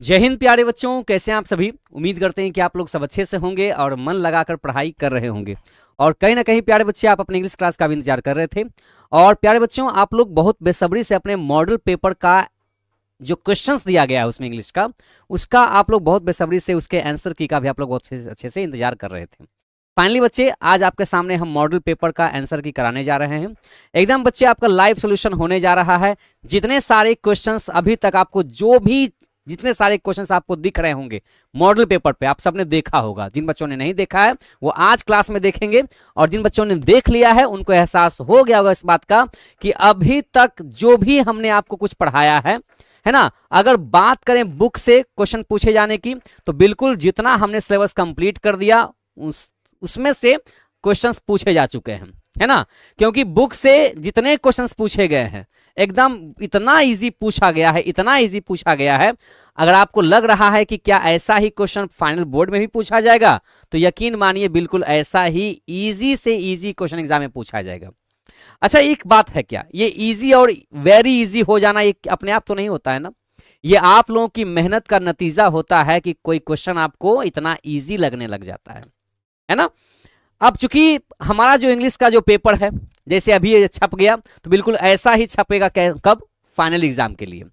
जय हिंद प्यारे बच्चों, कैसे हैं आप सभी। उम्मीद करते हैं कि आप लोग सब अच्छे से होंगे और मन लगाकर पढ़ाई कर रहे होंगे। और कहीं ना कहीं प्यारे बच्चे आप अपने इंग्लिश क्लास का भी इंतजार कर रहे थे। और प्यारे बच्चों, आप लोग बहुत बेसब्री से अपने मॉडल पेपर का जो क्वेश्चंस दिया गया है उसमें इंग्लिश का, उसका आप लोग बहुत बेसब्री से उसके आंसर की का भी आप लोग बहुत अच्छे से इंतजार कर रहे थे। फाइनली बच्चे, आज आपके सामने हम मॉडल पेपर का आंसर की कराने जा रहे हैं। एकदम बच्चे आपका लाइव सॉल्यूशन होने जा रहा है। जितने सारे क्वेश्चंस अभी तक आपको जितने सारे क्वेश्चंस आपको दिख रहे होंगे मॉडल पेपर पे, आप सबने देखा होगा। जिन बच्चों ने नहीं देखा है वो आज क्लास में देखेंगे, और जिन बच्चों ने देख लिया है उनको एहसास हो गया होगा इस बात का कि अभी तक जो भी हमने आपको कुछ पढ़ाया है ना। अगर बात करें बुक से क्वेश्चन पूछे जाने की, तो बिल्कुल जितना हमने सिलेबस कंप्लीट कर दिया उसमें से क्वेश्चंस पूछे जा चुके हैं, है ना। क्योंकि बुक से जितने क्वेश्चंस पूछे गए हैं एकदम इतना इजी पूछा गया है, इतना इजी पूछा गया है। अगर आपको लग रहा है कि क्या ऐसा ही क्वेश्चन फाइनल बोर्ड में भी पूछा जाएगा, तो यकीन मानिए बिल्कुल ऐसा ही इजी से इजी क्वेश्चन एग्जाम में पूछा जाएगा। अच्छा, एक बात है, क्या ये इजी और वेरी इजी हो जाना ये अपने आप तो नहीं होता है ना। ये आप लोगों की मेहनत का नतीजा होता है कि कोई क्वेश्चन आपको इतना इजी लगने लग जाता है ना। अब चूंकि हमारा जो इंग्लिश का जो पेपर है, जैसे अभी ये छप गया, तो बिल्कुल ऐसा ही छपेगा कब, फाइनल एग्जाम के लिए।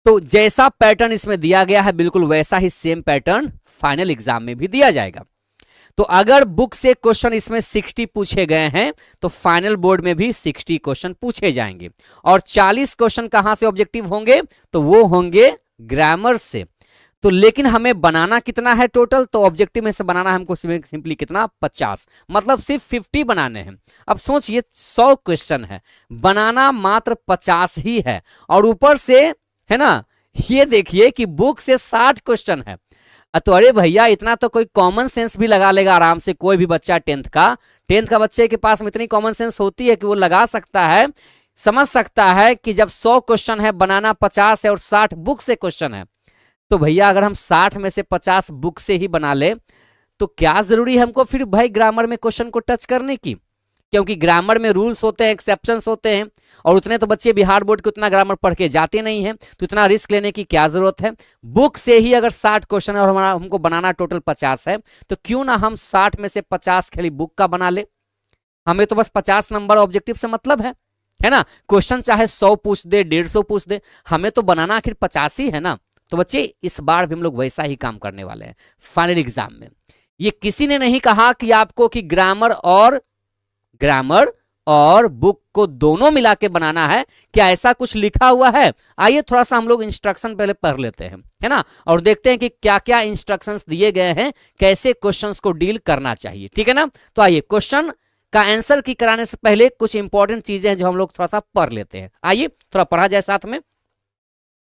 तो जैसा पैटर्न इसमें दिया गया है बिल्कुल वैसा ही सेम पैटर्न फाइनल एग्जाम में भी दिया जाएगा। तो अगर बुक से क्वेश्चन इसमें 60 पूछे गए हैं, तो फाइनल बोर्ड में भी 60 क्वेश्चन पूछे जाएंगे। और 40 क्वेश्चन कहां से ऑब्जेक्टिव होंगे, तो वो होंगे ग्रामर से। तो लेकिन हमें बनाना कितना है टोटल, तो ऑब्जेक्टिव में से बनाना है हमको सिंपली कितना, 50। मतलब सिर्फ 50 बनाने हैं। अब सोचिए 100 क्वेश्चन है, बनाना मात्र 50 ही है। और ऊपर से, है ना, ये देखिए कि बुक से 60 क्वेश्चन है। तो अरे भैया, इतना तो कोई कॉमन सेंस भी लगा लेगा आराम से। कोई भी बच्चा टेंथ का बच्चे के पास में इतनी कॉमन सेंस होती है कि वो लगा सकता है, समझ सकता है कि जब 100 क्वेश्चन है, बनाना 50 है और 60 बुक से क्वेश्चन है, तो भैया अगर हम 60 में से 50 बुक से ही बना ले, तो क्या जरूरी है हमको फिर भाई ग्रामर में क्वेश्चन को टच करने की। क्योंकि ग्रामर में रूल्स होते हैं, एक्सेप्शंस होते हैं, और उतने तो बच्चे बिहार बोर्ड के उतना ग्रामर पढ़ के जाते नहीं हैं, तो इतना रिस्क लेने की क्या जरूरत है। बुक से ही अगर 60 क्वेश्चन है और हमारा हमको बनाना टोटल 50 है, तो क्यों ना हम 60 में से 50 खाली बुक का बना ले। हमें तो बस 50 नंबर ऑब्जेक्टिव से मतलब है ना। क्वेश्चन चाहे 100 पूछ दे, 150 पूछ दे, हमें तो बनाना आखिर 50 ही है ना। तो बच्चे इस बार भी हम लोग वैसा ही काम करने वाले हैं फाइनल एग्जाम में। ये किसी ने नहीं कहा कि आपको कि ग्रामर और बुक को दोनों मिला के बनाना है। क्या ऐसा कुछ लिखा हुआ है? आइए थोड़ा सा हम लोग इंस्ट्रक्शन पहले पढ़ लेते हैं, है ना, और देखते हैं कि क्या क्या इंस्ट्रक्शंस दिए गए हैं, कैसे क्वेश्चंस को डील करना चाहिए। ठीक है ना। तो आइए क्वेश्चन का आंसर की कराने से पहले कुछ इंपॉर्टेंट चीजें हैं जो हम लोग थोड़ा सा पढ़ लेते हैं। आइए थोड़ा पढ़ा जाए साथ में,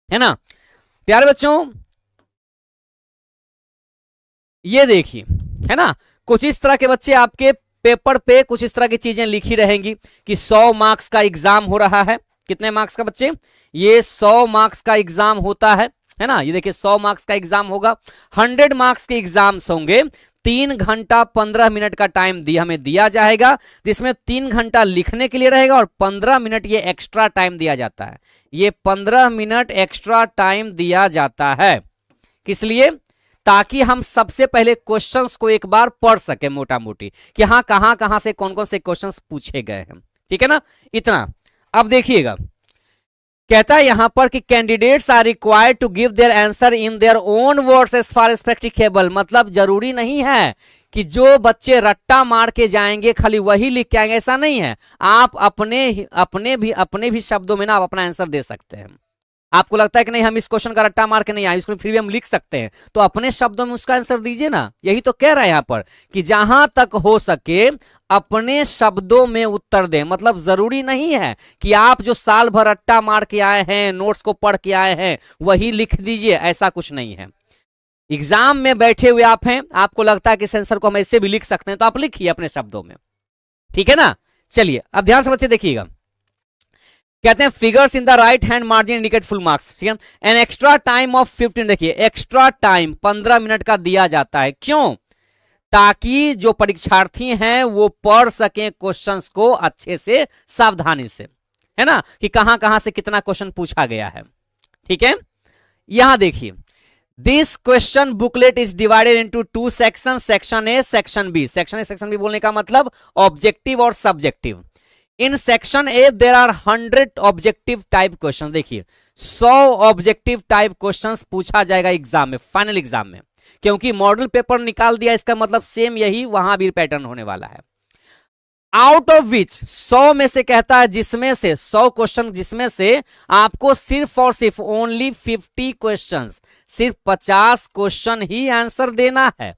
है ना। प्यारे बच्चों, ये देखिए, है ना, कुछ इस तरह के बच्चे आपके पेपर पे कुछ इस तरह की चीजें लिखी रहेंगी कि 100 मार्क्स का एग्जाम हो रहा है। कितने मार्क्स का बच्चे? ये 100 मार्क्स का एग्जाम होता है ना। ये देखिए 100 मार्क्स का एग्जाम होगा। 100 मार्क्स के एग्जाम्स होंगे। 3 घंटा 15 मिनट का टाइम हमें दिया जाएगा, जिसमें 3 घंटा लिखने के लिए रहेगा और 15 मिनट ये एक्स्ट्रा टाइम दिया जाता है। ये 15 मिनट एक्स्ट्रा टाइम दिया जाता है किस लिए? ताकि हम सबसे पहले क्वेश्चंस को एक बार पढ़ सके मोटा मोटी, कि हाँ कहां से कौन कौन से क्वेश्चंस पूछे गए हैं। ठीक है ना, इतना। अब देखिएगा, कहता है यहां पर कि candidates are required to give their answer in their own words as far as practicable. मतलब जरूरी नहीं है कि जो बच्चे रट्टा मार के जाएंगे खाली वही लिख के आएंगे, ऐसा नहीं है। आप अपने भी शब्दों में ना आप अपना आंसर दे सकते हैं। आपको लगता है कि नहीं हम इस क्वेश्चन का रट्टा मार के नहीं आए, इसको फिर भी हम लिख सकते हैं, तो अपने शब्दों में उसका आंसर दीजिए ना। यही तो कह रहा है यहां पर कि जहां तक हो सके अपने शब्दों में उत्तर दें। मतलब जरूरी नहीं है कि आप जो साल भर रट्टा मार के आए हैं, नोट्स को पढ़ के आए हैं, वही लिख दीजिए, ऐसा कुछ नहीं है। एग्जाम में बैठे हुए आप हैं, आपको लगता है कि सेंसर को हम ऐसे भी लिख सकते हैं, तो आप लिखिए अपने शब्दों में। ठीक है ना। चलिए अब ध्यान से बच्चे देखिएगा, कहते हैं figures in the right hand margin indicate full marks. ठीक है। एन एक्स्ट्रा टाइम ऑफ 15, देखिए एक्स्ट्रा टाइम 15 मिनट का दिया जाता है। क्यों? ताकि जो परीक्षार्थी हैं वो पढ़ सकें क्वेश्चंस को अच्छे से, सावधानी से, है ना, कि कहां कहां से कितना क्वेश्चन पूछा गया है। ठीक है। यहां देखिए, this question booklet is divided into two section, section A section B. Section A section B बोलने का मतलब ऑब्जेक्टिव और subjective. In section A there are 100 objective type question. देखिए 100 ऑब्जेक्टिव टाइप क्वेश्चंस पूछा जाएगा एग्जाम में, फाइनल एग्जाम में, क्योंकि मॉडल पेपर निकाल दिया, इसका मतलब सेम यही वहां भी पैटर्न होने वाला है। आउट ऑफ विच 100 में से कहता है जिसमें से 100 क्वेश्चन, जिसमें से आपको सिर्फ और सिर्फ ओनली 50 क्वेश्चंस, सिर्फ 50 क्वेश्चन ही आंसर देना है।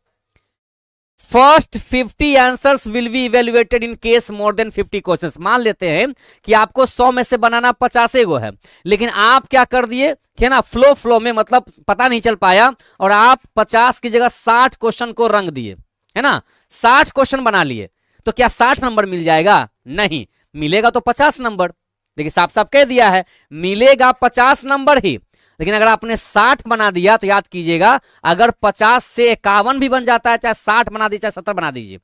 First 50 answers will be evaluated in case more than 50 questions. मान लेते हैं कि आपको 100 में से बनाना 50 गो है, लेकिन आप क्या कर दिए कि ना फ्लो में, मतलब पता नहीं चल पाया, और आप 50 की जगह 60 क्वेश्चन को रंग दिए, है ना, 60 क्वेश्चन बना लिए, तो क्या 60 नंबर मिल जाएगा? नहीं, मिलेगा तो 50 नंबर। देखिए साफ साफ कह दिया है, मिलेगा 50 नंबर ही। लेकिन अगर आपने 60 बना दिया तो याद कीजिएगा, अगर 50 से 51 भी बन जाता है, चाहे 60 बना दीजिए चाहे 70 बना दीजिए,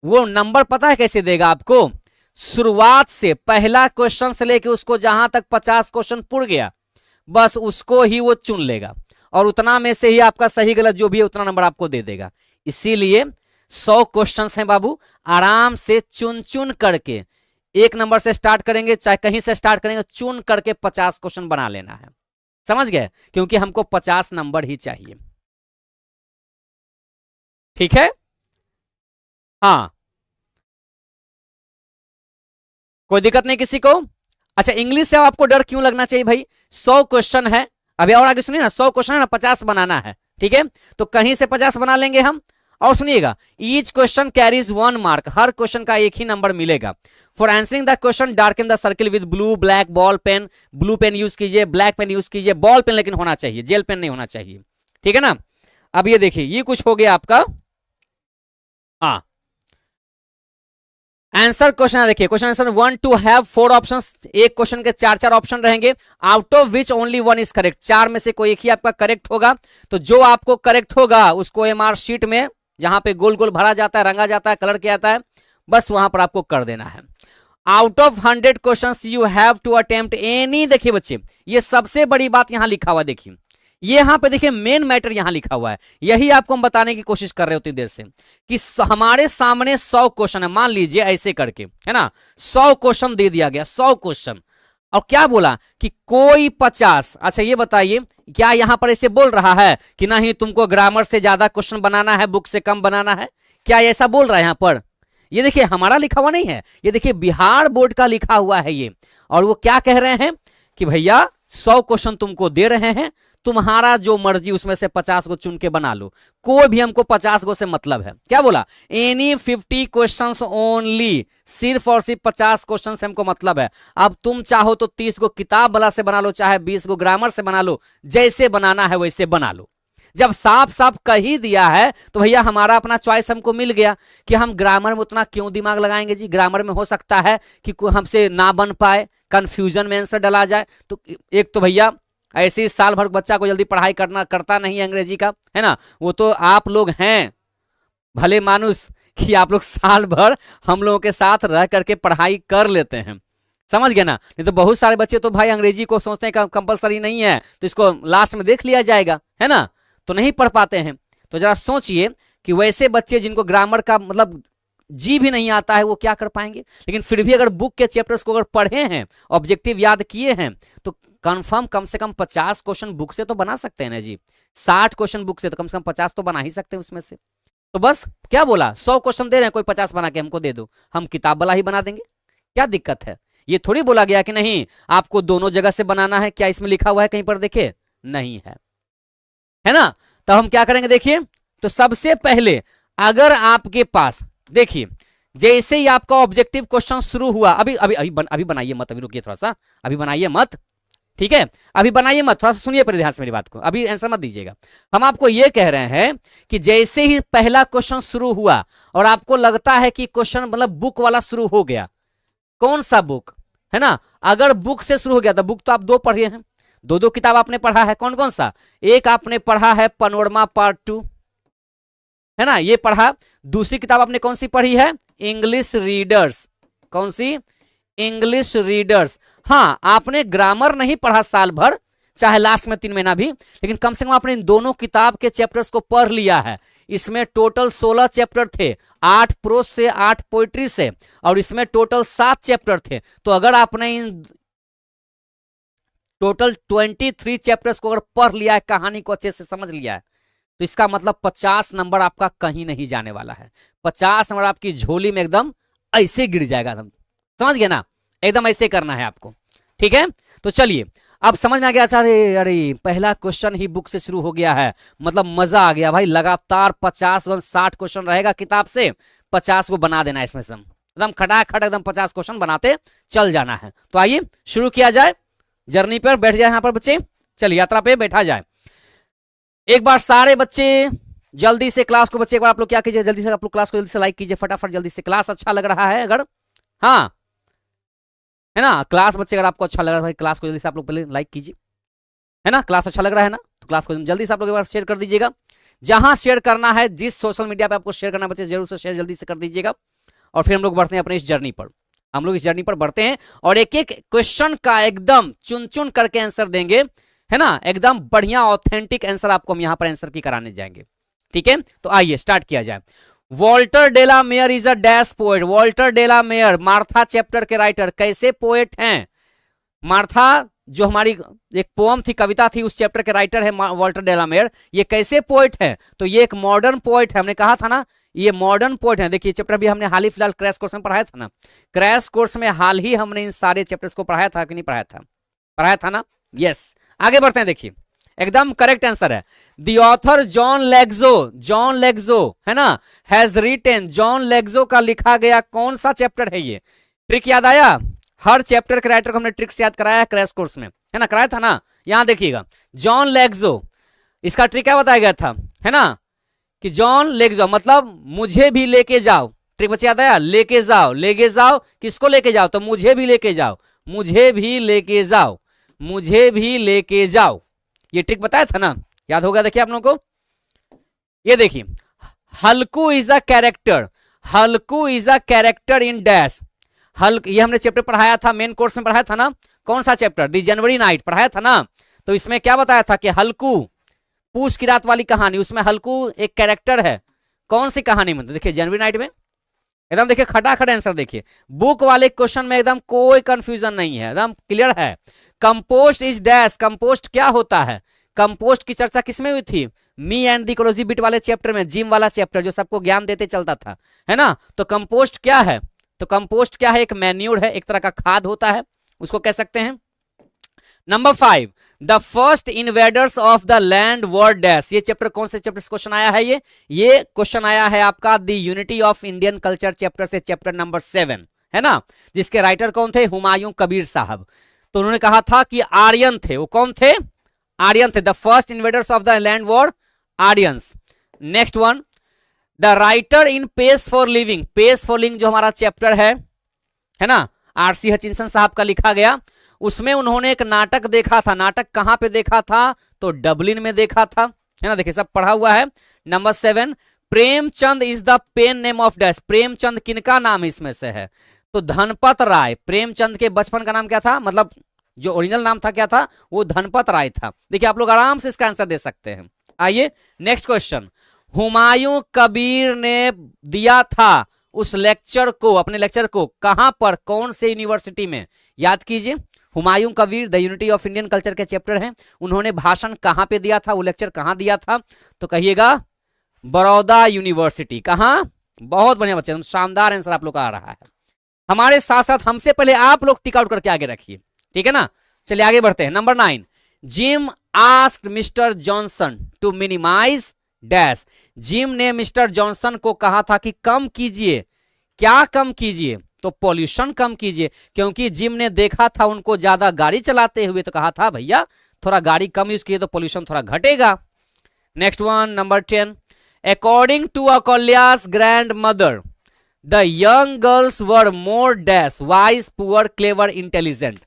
वो नंबर पता है कैसे देगा आपको? शुरुआत से पहला क्वेश्चन से लेके उसको जहां तक 50 क्वेश्चन पुर गया, बस उसको ही वो चुन लेगा, और उतना में से ही आपका सही गलत जो भी है उतना नंबर आपको दे देगा। इसीलिए 100 क्वेश्चंस हैं बाबू, आराम से चुन चुन करके, एक नंबर से स्टार्ट करेंगे चाहे कहीं से स्टार्ट करेंगे, चुन करके 50 क्वेश्चन बना लेना है। समझ गए? क्योंकि हमको 50 नंबर ही चाहिए। ठीक है? हाँ, कोई दिक्कत नहीं किसी को? अच्छा, इंग्लिश से आपको डर क्यों लगना चाहिए भाई? 100 क्वेश्चन है, अभी और आगे सुनिए ना, 100 क्वेश्चन है ना, 50 बनाना है, ठीक है? तो कहीं से 50 बना लेंगे हम। और सुनिएगा, ईच क्वेश्चन कैरीज 1 मार्क, हर क्वेश्चन का एक ही नंबर मिलेगा। For answering the question darken the circle with blue black ball pen, blue pen use कीजिए, ब्लैक पेन यूज कीजिए, बॉल पेन लेकिन होना चाहिए, जेल पेन नहीं होना चाहिए, ठीक है ना? अब ये देखिए, ये कुछ हो गया आपका। हाँ, आंसर क्वेश्चन देखिए, question answer 1 to have 4 options, एक क्वेश्चन के 4 ऑप्शन रहेंगे, out of which only 1 is correct, 4 में से कोई एक ही आपका करेक्ट होगा। तो जो आपको करेक्ट होगा उसको एमआर शीट में, जहां पे गोल गोल भरा जाता है, रंगा जाता है, कलर किया जाता है, बस वहां पर आपको कर देना है। Out of 100 questions you have to attempt any, देखिए बच्चे, ये सबसे बड़ी बात यहां लिखा हुआ, देखिए ये यहां पे देखिए मेन मैटर यहां लिखा हुआ है, यही आपको हम बताने की कोशिश कर रहे होती देर से, कि हमारे सामने 100 क्वेश्चन है, मान लीजिए ऐसे करके, है ना, 100 क्वेश्चन दे दिया गया, 100 क्वेश्चन, और क्या बोला कि कोई 50। अच्छा ये बताइए, क्या यहां पर ऐसे बोल रहा है कि नहीं तुमको ग्रामर से ज्यादा क्वेश्चन बनाना है, बुक से कम बनाना है? क्या ऐसा बोल रहा है यहां पर? ये देखिए हमारा लिखा हुआ नहीं है, ये देखिए बिहार बोर्ड का लिखा हुआ है ये, और वो क्या कह रहे हैं कि भैया 100 क्वेश्चन तुमको दे रहे हैं, तुम्हारा जो मर्जी उसमें से 50 को चुन के बना लो, कोई भी हमको 50 को से मतलब है। क्या बोला? एनी 50 क्वेश्चंस ओनली, सिर्फ और सिर्फ 50 क्वेश्चन से हमको मतलब है। अब तुम चाहो तो 30 को किताब वाला से बना लो, चाहे 20 को ग्रामर से बना लो, जैसे बनाना है वैसे बना लो। जब साफ साफ कह ही दिया है तो भैया हमारा अपना चॉइस हमको मिल गया कि हम ग्रामर में उतना क्यों दिमाग लगाएंगे जी। ग्रामर में हो सकता है कि हमसे ना बन पाए, कंफ्यूजन में आंसर डला जाए, तो एक तो भैया ऐसे ही साल भर बच्चा को जल्दी पढ़ाई करता नहीं है अंग्रेजी का, है ना, वो तो आप लोग हैं भले मानुस कि आप लोग साल भर हम लोगों के साथ रह करके पढ़ाई कर लेते हैं, समझ गए ना? नहीं तो बहुत सारे बच्चे तो भाई अंग्रेजी को सोचते हैं कंपलसरी नहीं है, तो इसको लास्ट में देख लिया जाएगा, है ना, तो नहीं पढ़ पाते हैं। तो जरा सोचिए कि वैसे बच्चे जिनको ग्रामर का मतलब जी भी नहीं आता है वो क्या कर पाएंगे। लेकिन फिर भी अगर बुक के चैप्टर्स को अगर पढ़े हैं, ऑब्जेक्टिव याद किए हैं, तो कंफर्म कम से कम 50 क्वेश्चन बुक से तो बना सकते हैं ना जी। 60 क्वेश्चन बुक से तो कम 50 तो बना ही सकते हैं उसमें से। तो बस क्या बोला, 100 क्वेश्चन दे रहे हैं, कोई 50 बना के हमको दे दो, हम किताब वाला ही बना देंगे, क्या दिक्कत है? ये थोड़ी बोला गया कि नहीं आपको दोनों जगह से बनाना है। क्या इसमें लिखा हुआ है कहीं पर? देखे नहीं है ना? तो हम क्या करेंगे देखिए, तो सबसे पहले अगर आपके पास देखिए जैसे ही आपका ऑब्जेक्टिव क्वेश्चन शुरू हुआ, अभी बनाइए मत, अभी रुकिए थोड़ा सा, अभी बनाइए मत, ठीक है, अभी बनाइए मत, थोड़ा सा सुनिए पर ध्यान से मेरी बात को, अभी आंसर मत दीजिएगा। हम आपको यह कह रहे हैं कि जैसे ही पहला क्वेश्चन शुरू हुआ और आपको लगता है कि क्वेश्चन मतलब बुक वाला शुरू हो गया, कौन सा बुक, है ना, अगर बुक से शुरू हो गया तो बुक तो आप 2 पढ़े हैं, 2 किताब आपने पढ़ा है, कौन कौन सा? एक आपने पढ़ा है पैनोरमा पार्ट 2, है ना, ये पढ़ा। दूसरी किताब आपने कौन सी पढ़ी है? English readers. कौन सी? English readers. हाँ, आपने ग्रामर नहीं पढ़ा साल भर, चाहे लास्ट में 3 महीना भी, लेकिन कम से कम आपने इन दोनों किताब के चैप्टर्स को पढ़ लिया है। इसमें टोटल 16 चैप्टर थे, 8 प्रोज से 8 पोइट्री से, और इसमें टोटल 7 चैप्टर थे। तो अगर आपने इन टोटल 23 चैप्टर्स को अगर पढ़ लिया है, कहानी को अच्छे से समझ लिया है, तो इसका मतलब 50 नंबर आपका कहीं नहीं जाने वाला है। 50 नंबर आपकी झोली में एकदम ऐसे गिर जाएगा। समझ गए ना, एकदम ऐसे करना है आपको, ठीक है। तो चलिए अब समझ में आ गया। अच्छा, अरे पहला क्वेश्चन ही बुक से शुरू हो गया है, मतलब मजा आ गया भाई। लगातार 50 और 60 क्वेश्चन रहेगा किताब से, 50 को बना देना है इसमें से, एकदम खटाखट एकदम 50 क्वेश्चन बनाते चल जाना है। तो आइए शुरू किया जाए, जर्नी पर बैठ जाए यहाँ पर बच्चे, चलिए यात्रा पे बैठा जाए। एक बार सारे बच्चे जल्दी से क्लास को, बच्चे एक बार आप लोग क्या कीजिए, जल्दी से आप लोग क्लास को जल्दी से लाइक कीजिए फटाफट, जल्दी से। क्लास अच्छा लग रहा है अगर, हाँ है ना, क्लास बच्चे अगर आपको अच्छा लग रहा है क्लास को जल्दी से आप लोग पहले लाइक कीजिए, है ना। क्लास अच्छा लग रहा है ना, तो क्लास को जल्दी से आप लोग एक बार शेयर कर दीजिएगा। जहां शेयर करना है, जिस सोशल मीडिया पे आपको शेयर करना है बच्चे, जरूर से शेयर जल्दी से कर दीजिएगा। और फिर हम लोग बढ़ते हैं अपने इस जर्नी पर, हम लोग इस जर्नी पर बढ़ते हैं और एक एक क्वेश्चन का एकदम चुन चुन करके आंसर देंगे, है ना। एकदम बढ़िया ऑथेंटिक आंसर आपको हम यहाँ पर आंसर की कराने जाएंगे, ठीक है। तो आइए स्टार्ट किया जाए। Walter de la Mare is a dash poet. Walter de la Mare Martha chapter के राइटर कैसे पोएट हैं? मार्था जो हमारी एक पोम थी, कविता थी, उस चैप्टर के राइटर है वॉल्टर डेला मेयर। ये कैसे पोएट है? तो ये एक मॉडर्न पोएट है। हमने कहा था ना ये मॉडर्न पोएट है। देखिए चैप्टर भी हमने हाल ही फिलहाल क्रैश कोर्स में पढ़ाया था ना, क्रैश कोर्स में हाल ही हमने इन सारे चैप्टर्स को पढ़ाया था कि नहीं पढ़ाया था? पढ़ाया था ना, यस। आगे बढ़ते हैं, देखिए एकदम करेक्ट आंसर है। द ऑथर जॉन लेग्जो, जॉन लेग्जो है ना, हैज रिटन, जॉन लेग्जो का लिखा गया कौन सा चैप्टर है? ये ट्रिक याद आया? हर चैप्टर के राइटर को हमने ट्रिक्स याद कराया क्रैश कोर्स में, है ना, कराया था ना। यहां देखिएगा जॉन लेग्जो, इसका ट्रिक क्या बताया गया था, है ना, कि जॉन लेग्जो मतलब मुझे भी लेके जाओ। ट्रिक बच्चे याद आया? लेके जाओ, लेके जाओ, किसको लेके जाओ? तो मुझे भी लेके जाओ, मुझे भी लेके जाओ, मुझे भी लेके जाओ। ये ट्रिक बताया था ना, याद होगा। देखिए आप लोगों को, ये देखिए Halku is a character, Halku is a character in dash. हल्क, ये हमने चैप्टर पढ़ाया था, मेन कोर्स में पढ़ाया था ना। कौन सा चैप्टर? दी जनवरी नाइट पढ़ाया था ना। तो इसमें क्या बताया था कि हल्कू, पूछ की रात वाली कहानी, उसमें हल्कू एक कैरेक्टर है। कौन सी कहानी में? देखिए जनवरी नाइट में। एकदम देखिए खटाखट आंसर देखिए, बुक वाले क्वेश्चन में एकदम कोई कंफ्यूजन नहीं है, एकदम क्लियर है। कंपोस्ट इज डैश, कंपोस्ट क्या होता है? कंपोस्ट की चर्चा किसमें हुई थी? Me and the ecology bit वाले चैप्टर में, जिम वाला चैप्टर जो सबको ज्ञान देते चलता था, है ना। तो कंपोस्ट क्या है? तो कंपोस्ट क्या है? एक मैन्यूर है, एक तरह का खाद होता है, उसको कह सकते हैं। Number 5, the first invaders of the land were dash. ये चैप्टर कौन से चैप्टर से क्वेश्चन आया है? ये क्वेश्चन आया है आपका the unity of Indian culture chapter से, चैप्टर नंबर 7, है ना, जिसके राइटर कौन थे? हुमायूं कबीर साहब। तो उन्होंने कहा था कि आर्यन थे, वो कौन थे? आर्यन थे। The first invaders of the land were Aryans. Next one, the writer in pace for living, pace for living जो हमारा चैप्टर है ना, आरसी हचिंसन साहब का लिखा गया। उसमें उन्होंने एक नाटक देखा था। नाटक कहां पे देखा था? तो डबलिन में देखा था, है ना। देखिए सब पढ़ा हुआ है। Number 7, Premchand is the pen name of dash. Premchand किनका नाम इसमें से है? तो धनपत राय। प्रेमचंद के बचपन का नाम क्या था, मतलब जो ओरिजिनल नाम था क्या था? वो धनपत राय था। देखिए आप लोग आराम से इसका आंसर दे सकते हैं। आइए नेक्स्ट क्वेश्चन, हुमायूं कबीर ने दिया था उस लेक्चर को, अपने लेक्चर को कहां पर, कौन से यूनिवर्सिटी में? याद कीजिए, Humayun Kabir the unity of Indian culture के चैप्टर हैं, उन्होंने भाषण कहां पे दिया था, वो लेक्चर कहां दिया था? तो कहिएगा बड़ौदा यूनिवर्सिटी। कहां? बहुत बढ़िया बच्चे, शानदार आंसर आप लोग का आ रहा है। हमारे साथ साथ हमसे पहले आप लोग टिक आउट करके आगे रखिए, ठीक है ना। चलिए आगे बढ़ते हैं। Number 9, Jim asked mister Johnson to minimize dash. Jim ने मिस्टर जॉनसन को कहा था कि कम कीजिए, क्या कम कीजिए? तो पॉल्यूशन कम कीजिए, क्योंकि जिम ने देखा था उनको ज्यादा गाड़ी चलाते हुए, तो कहा था भैया थोड़ा गाड़ी कम यूज किए तो पॉल्यूशन थोड़ा घटेगा। Next one, number 10, according to Akalya's grandmother the young girls were more dash wise poor clever intelligent.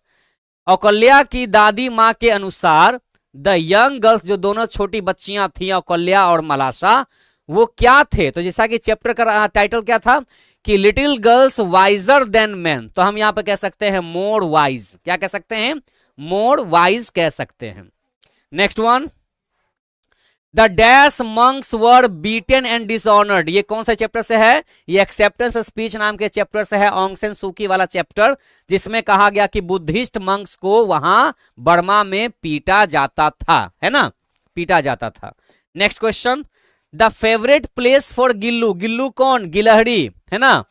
Akalya की दादी माँ के अनुसार द यंग गर्ल्स, जो दोनों छोटी बच्चियां थी अकल्या और मलाशा, वो क्या थे? तो जैसा कि चैप्टर का टाइटल क्या था कि little girls visor then man, तो हम यहां पे कह सकते हैं मोर वाइज। क्या कह सकते हैं? मोर वाइज कह सकते हैं, next one, the dash monks were beaten and dishonoured, ये कौन सा चैप्टर से है? ये एक्सेप्टेंस स्पीच नाम के चैप्टर से है, ऑंग सैन सू की वाला चैप्टर, जिसमें कहा गया कि बुद्धिस्ट मंक्स को वहां बर्मा में पीटा जाता था, है ना, पीटा जाता था। Next question, the favourite place for Gillu, Gillu कौन? गिलहरी, है ना,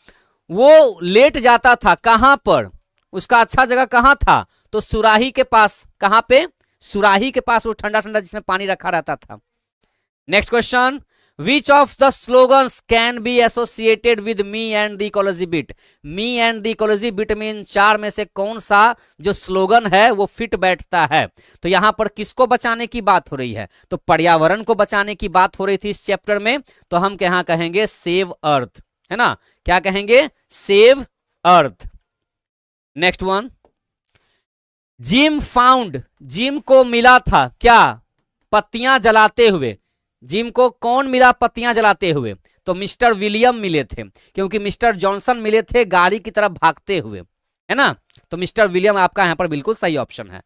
वो लेट जाता था कहां पर? उसका अच्छा जगह कहां था? तो सुराही के पास। कहां पे? सुराही के पास, वो ठंडा ठंडा जिसमें पानी रखा रहता था। Next question, which of the slogans can be associated with me and the ecology bit, me and the ecology bit में इन चार में से कौन सा जो स्लोगन है वो फिट बैठता है? तो यहां पर किसको बचाने की बात हो रही है? तो पर्यावरण को बचाने की बात हो रही थी इस चैप्टर में, तो हम यहां कहेंगे सेव अर्थ, है ना, क्या कहेंगे? Save earth. Next one, gym found, gym को मिला था क्या? पत्तियां जलाते हुए। जिम को कौन मिला पत्तियां जलाते हुए? तो मिस्टर विलियम मिले थे, क्योंकि मिस्टर जॉनसन मिले थे गाड़ी की तरफ भागते हुए, है ना, तो मिस्टर विलियम आपका यहां पर बिल्कुल सही ऑप्शन है।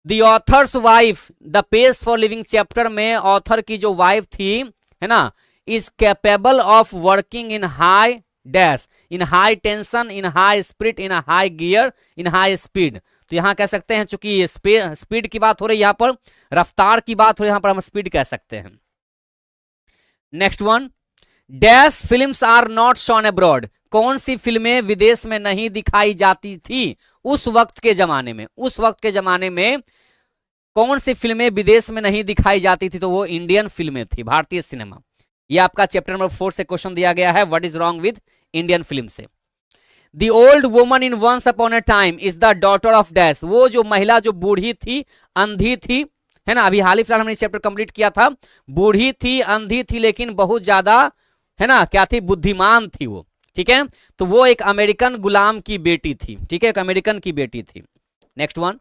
The author's wife, the pace for living chapter में ऑथर की जो वाइफ थी, है ना, is capable of working in high dash, in high tension, in high spirit, in high gear, in high speed. तो यहां कह सकते हैं, चूंकि स्पीड की बात हो रही है, यहां पर रफ्तार की बात हो रही है, यहां पर हम स्पीड कह सकते हैं। Next one, dash films are not shown abroad, कौन सी फिल्में विदेश में नहीं दिखाई जाती थी उस वक्त के जमाने में? उस वक्त के जमाने में कौन सी फिल्में विदेश में नहीं दिखाई जाती थी? तो वो इंडियन फिल्में थी, भारतीय सिनेमा। ये आपका चैप्टर नंबर 4 से क्वेश्चन दिया गया है, what is wrong with Indian film से। The old woman in once upon a time is the daughter of dash, वो जो महिला जो बूढ़ी थी, अंधी थी, है ना, अभी हाल ही फिलहाल हमने चैप्टर कंप्लीट किया था, बूढ़ी थी, अंधी थी, लेकिन बहुत ज्यादा, है ना, क्या थी? बुद्धिमान थी वो, ठीक है, तो वो एक अमेरिकन गुलाम की बेटी थी, ठीक है, एक अमेरिकन की बेटी थी। Next one,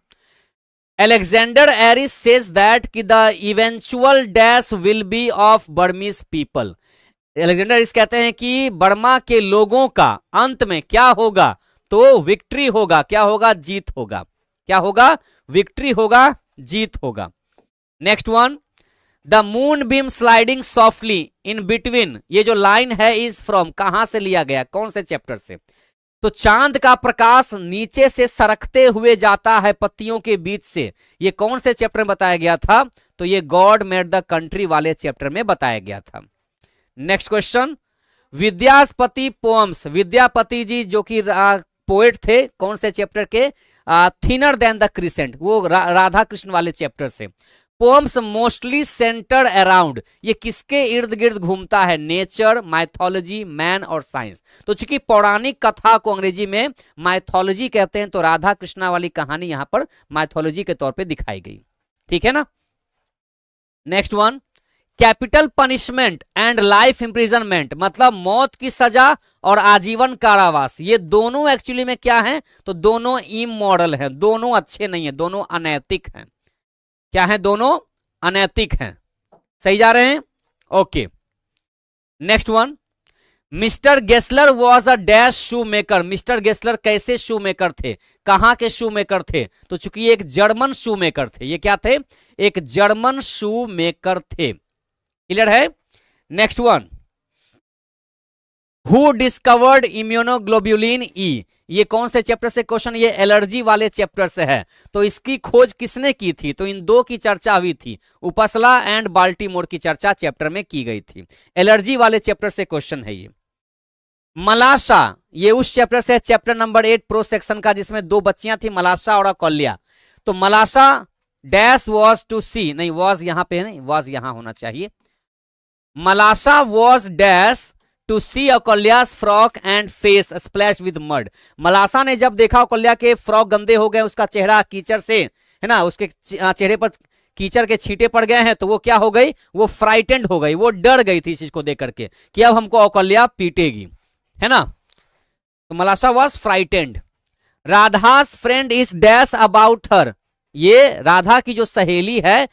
Alexander Aris says that कि the eventual dash will be of Burmese people, Alexander Aris कहते हैं कि बर्मा के लोगों का अंत में क्या होगा? तो विक्ट्री होगा। क्या होगा? जीत होगा। क्या होगा? विक्ट्री होगा, जीत होगा। Next one, the moon beam sliding softly in between, ये जो लाइन है इज फ्रॉम, कहां से लिया गया? कौन से चैप्टर से? तो चांद का प्रकाश नीचे से सरकते हुए जाता है पत्तियों के बीच से, ये कौन से चैप्टर में बताया गया था? तो ये गॉड मेड द कंट्री वाले चैप्टर में बताया गया था। Next question, Vidyapati poems, Vidyapati ji जो कि पोएट थे, कौन से चैप्टर के? थिनर देन द क्रिसेंट, वो राधा कृष्ण वाले चैप्टर से। पोएम्स मोस्टली सेंटर अराउंड, ये किसके इर्द गिर्द घूमता है? नेचर, माइथोलॉजी, मैन और साइंस। तो चूंकि पौराणिक कथा को अंग्रेजी में माइथोलॉजी कहते हैं, तो राधा कृष्णा वाली कहानी यहां पर माइथोलॉजी के तौर पे दिखाई गई, ठीक है ना। Next one, capital punishment and life imprisonment, मतलब मौत की सजा और आजीवन कारावास, ये दोनों एक्चुअली में क्या है? तो दोनों इमोरल हैं, दोनों अच्छे नहीं है, दोनों अनैतिक हैं। क्या है? दोनों अनैतिक हैं। सही जा रहे हैं? Okay. Next one, mister Gessler was a dash shoe maker, mister Gessler कैसे शू मेकर थे? कहां के शू मेकर थे? तो चूंकि एक जर्मन शू मेकर थे, ये क्या थे? एक जर्मन शू मेकर थे। क्लियर है? Next one, who discovered immunoglobulin ई, ये कौन से चैप्टर से क्वेश्चन? ये एलर्जी वाले चैप्टर से है। तो इसकी खोज किसने की थी? तो इन दो की चर्चा हुई थी, उपसला एंड बाल्टीमोर की चर्चा चैप्टर में की गई थी। एलर्जी वाले चैप्टर से क्वेश्चन है ये। मलाशा, ये उस चैप्टर से, चैप्टर नंबर 8 प्रो सेक्शन का, जिसमें दो बच्चियां थी, मलाशा और अकल्या। तो Malasha dash was to see, नहीं वॉज यहां पे नहीं, वॉज यहां होना चाहिए। Malasha was dash to see Akalya's frock and face splash with mud, Malasha ने जब देखा अकल्या के फ्रॉक गंदे हो गए, उसका चेहरा कीचड़ से, है ना, उसके चेहरे पर कीचड़ के छींटे पड़ गए हैं, तो वो क्या हो गई? वो फ्राइटेंड हो गई, वो डर गई थी इस चीज को देख करके कि अब हमको अकल्या पीटेगी, है ना। तो मलाशा was frightened. Radha's friend is dash about her, ये राधा की जो सहेली है,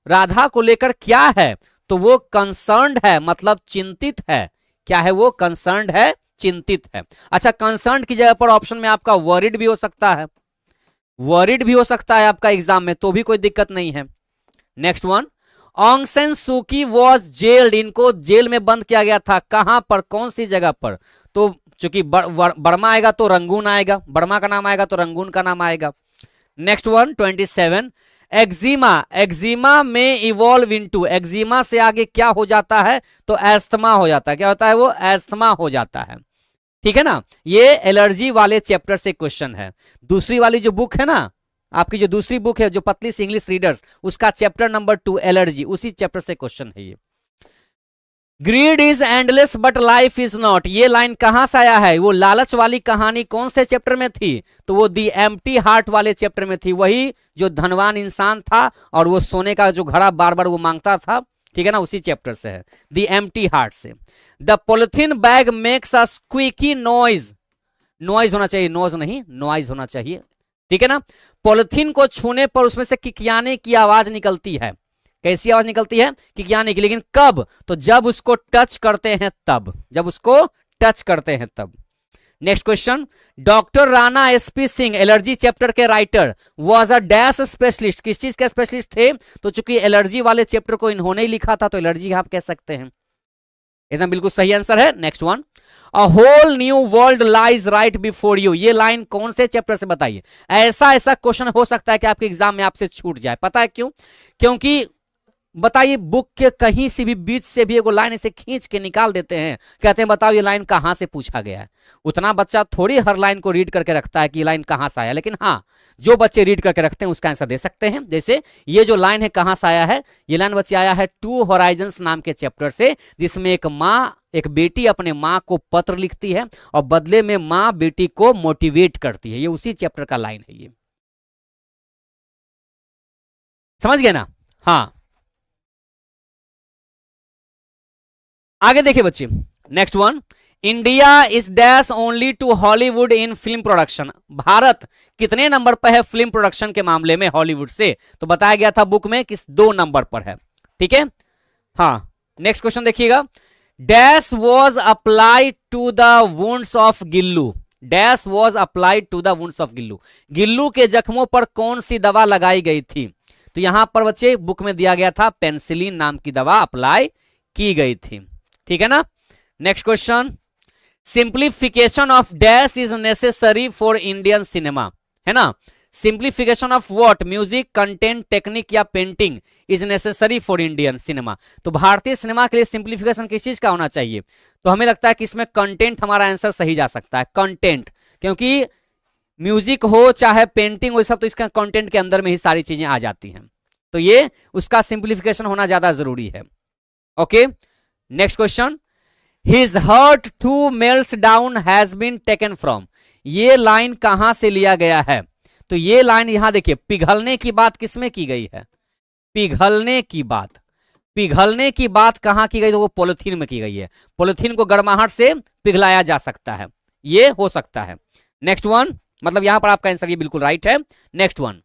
राधा को लेकर क्या है? तो वो कंसर्न्ड है, मतलब चिंतित है। क्या है वो? कंसर्न्ड है, चिंतित है। अच्छा, कंसर्न्ड की जगह पर ऑप्शन में आपका वरिड भी हो सकता है, वरिड भी हो सकता है आपका एग्जाम में, तो भी कोई दिक्कत नहीं है, next one, Aung San Suu Kyi was jailed, इनको जेल में बंद किया गया था, कहां पर, कौन सी जगह पर? तो चूंकि बर्मा आएगा तो रंगून आएगा, बर्मा का नाम आएगा तो रंगून का नाम आएगा। नेक्स्ट वन 27, एक्जिमा, एक्जिमा में इवॉल्व इनटू, एक्जिमा से आगे क्या हो जाता है? तो एस्थमा हो जाता है। क्या होता है वो? एस्थमा हो जाता है। ठीक है ना, ये एलर्जी वाले चैप्टर से क्वेश्चन है। दूसरी वाली जो बुक है ना, आपकी जो दूसरी बुक है जो पतली सी इंग्लिश रीडर्स, उसका चैप्टर नंबर 2 एलर्जी, उसी चैप्टर से क्वेश्चन है ये। Grid is endless but life is not, ये लाइन कहां से आया है? वो लालच वाली कहानी कौन से चैप्टर में थी? तो वो दी एम्प्टी हार्ट वाले चैप्टर में थी। वही जो धनवान इंसान था और वो सोने का जो घड़ा बार बार वो मांगता था, ठीक है ना, उसी चैप्टर से है, दी एम्प्टी हार्ट से। The polythene bag makes a squeaky noise, noise होना चाहिए, नॉइज नहीं, नॉइज होना चाहिए, ठीक है ना। पॉलिथीन को छूने पर उसमें से किकियाने की आवाज निकलती है। कैसी आवाज निकलती है? किकियाने की। लेकिन कब? तो जब उसको टच करते हैं तब, जब उसको टच करते हैं तब। Next question, doctor Rana SP Singh, allergy chapter के writer, was a dash specialist, किस चीज के स्पेशलिस्ट थे? तो चूंकि एलर्जी वाले चैप्टर को इन्होंने ही लिखा था तो एलर्जी आप कह सकते हैं। एकदम बिल्कुल सही आंसर है। Next one, a whole new world lies right before you, ये लाइन कौन से चैप्टर से? बताइए। ऐसा ऐसा क्वेश्चन हो सकता है कि आपके एग्जाम में आपसे छूट जाए, पता है क्यों? क्योंकि बताइए, बुक के कहीं से भी बीच से भी एगो लाइन ऐसे खींच के निकाल देते हैं, कहते हैं बताओ ये लाइन कहां से पूछा गया है। उतना बच्चा थोड़ी हर लाइन को रीड करके रखता है कि ये लाइन कहां से आया, लेकिन हाँ, जो बच्चे रीड करके रखते हैं उसका आंसर दे सकते हैं। जैसे ये जो लाइन है कहां से आया है? ये लाइन बच्चे आया है टू होराइजन्स नाम के चैप्टर से, जिसमें एक माँ, एक बेटी अपने माँ को पत्र लिखती है और बदले में माँ बेटी को मोटिवेट करती है। ये उसी चैप्टर का लाइन है ये, समझ गए ना? हाँ, आगे देखिए बच्चे। Next one, India is dash only to Hollywood in film production, Bharat कितने नंबर पर है फिल्म प्रोडक्शन के मामले में हॉलीवुड से? तो बताया गया था बुक में किस 2 नंबर पर है, ठीक है। हाँ, नेक्स्ट क्वेश्चन देखिएगा, dash was applied to the wounds of Gillu, dash was applied to the wounds of Gillu, Gillu के जख्मों पर कौन सी दवा लगाई गई थी? तो यहां पर बच्चे बुक में दिया गया था पेंसिलिन नाम की दवा अप्लाई की गई थी, ठीक है ना। Next question, simplification of dash is necessary for Indian cinema, है ना। Simplification of what? Music, content, technique या painting is necessary for Indian cinema. तो भारतीय सिनेमा के लिए सिंप्लीफिकेशन किस चीज का होना चाहिए? तो हमें लगता है कि इसमें कंटेंट हमारा आंसर सही जा सकता है, कंटेंट, क्योंकि म्यूजिक हो चाहे पेंटिंग हो, सब तो इसका कंटेंट के अंदर में ही सारी चीजें आ जाती हैं, तो ये उसका सिंप्लीफिकेशन होना ज्यादा जरूरी है। Okay, next question, his heart too melts down has been taken from, ये लाइन कहां से लिया गया है? तो ये लाइन यहां देखिए, पिघलने की बात किसमें की गई है? पिघलने की बात, पिघलने की बात कहां की गई? तो वो पॉलिथीन में की गई है। पॉलिथीन को गर्माहट से पिघलाया जा सकता है, ये हो सकता है। नेक्स्ट वन, मतलब यहां पर आपका आंसर ये बिल्कुल राइट है। Next one,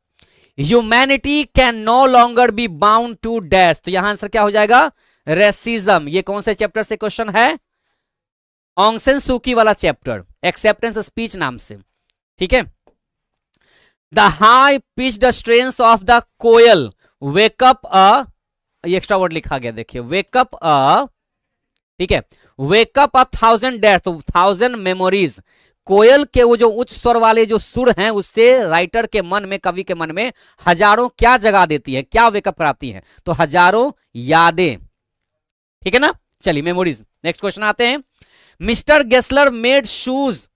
humanity can no longer be bound to dash, तो यहां आंसर क्या हो जाएगा? रेसिज्म। ये कौन से चैप्टर से क्वेश्चन है? ऑन्ग सैन सूकी वाला चैप्टर, एक्सेप्टेंस स्पीच नाम से, ठीक है। The high pitched strains of the koel wake up a, ये एक्स्ट्रा वर्ड लिखा गया देखिए, वेकअप अ, ठीक है, वेकअप अ 1000 डैश, तो 1000 मेमोरीज। कोयल के वो जो उच्च स्वर वाले जो सुर हैं उससे राइटर के मन में, कवि के मन में हजारों क्या जगा देती है, क्या वेकअप कराती है? तो हजारों यादें, ठीक है ना। चलिए, मेमोरीज। नेक्स्ट क्वेश्चन आते हैं, mister Gessler made shoes,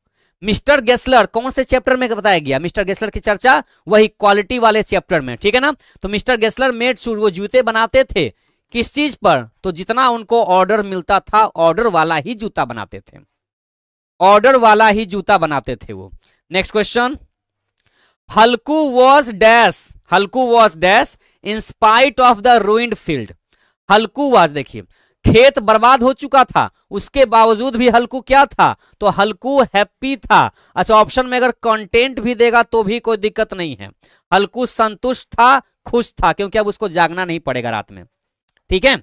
mister Gessler कौन से चैप्टर में बताया गया? मिस्टर गेस्लर की चर्चा वही क्वालिटी वाले चैप्टर में, ठीक है ना। तो मिस्टर गेस्लर मेड शूज, वो जूते बनाते थे किस चीज पर? तो जितना उनको ऑर्डर मिलता था ऑर्डर वाला ही जूता बनाते थे, ऑर्डर वाला ही जूता बनाते थे वो। Next question, Halku was dash, Halku was dash in spite of the ruined field, Halku was, देखिए खेत बर्बाद हो चुका था उसके बावजूद भी हल्कू क्या था? तो हल्कू हैप्पी था। अच्छा, ऑप्शन में अगर कंटेंट भी देगा तो भी कोई दिक्कत नहीं है। हल्कू संतुष्ट था, खुश था, क्योंकि अब उसको जागना नहीं पड़ेगा रात में, ठीक है।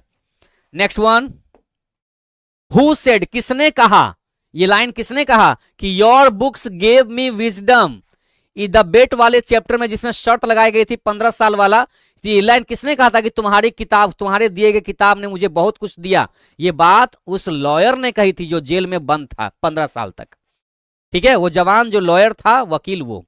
नेक्स्ट वन, हु सेड, किसने कहा? ये लाइन किसने कहा कि your books gave me wisdom, the bet वाले चैप्टर में जिसमें शर्त लगाई गई थी 15 साल वाला, ये लाइन किसने कहा था कि तुम्हारी किताब, तुम्हारे दिए गए किताब ने मुझे बहुत कुछ दिया? ये बात उस लॉयर ने कही थी जो जेल में बंद था 15 साल तक। ठीक है, वो जवान जो लॉयर था, वकील, वो।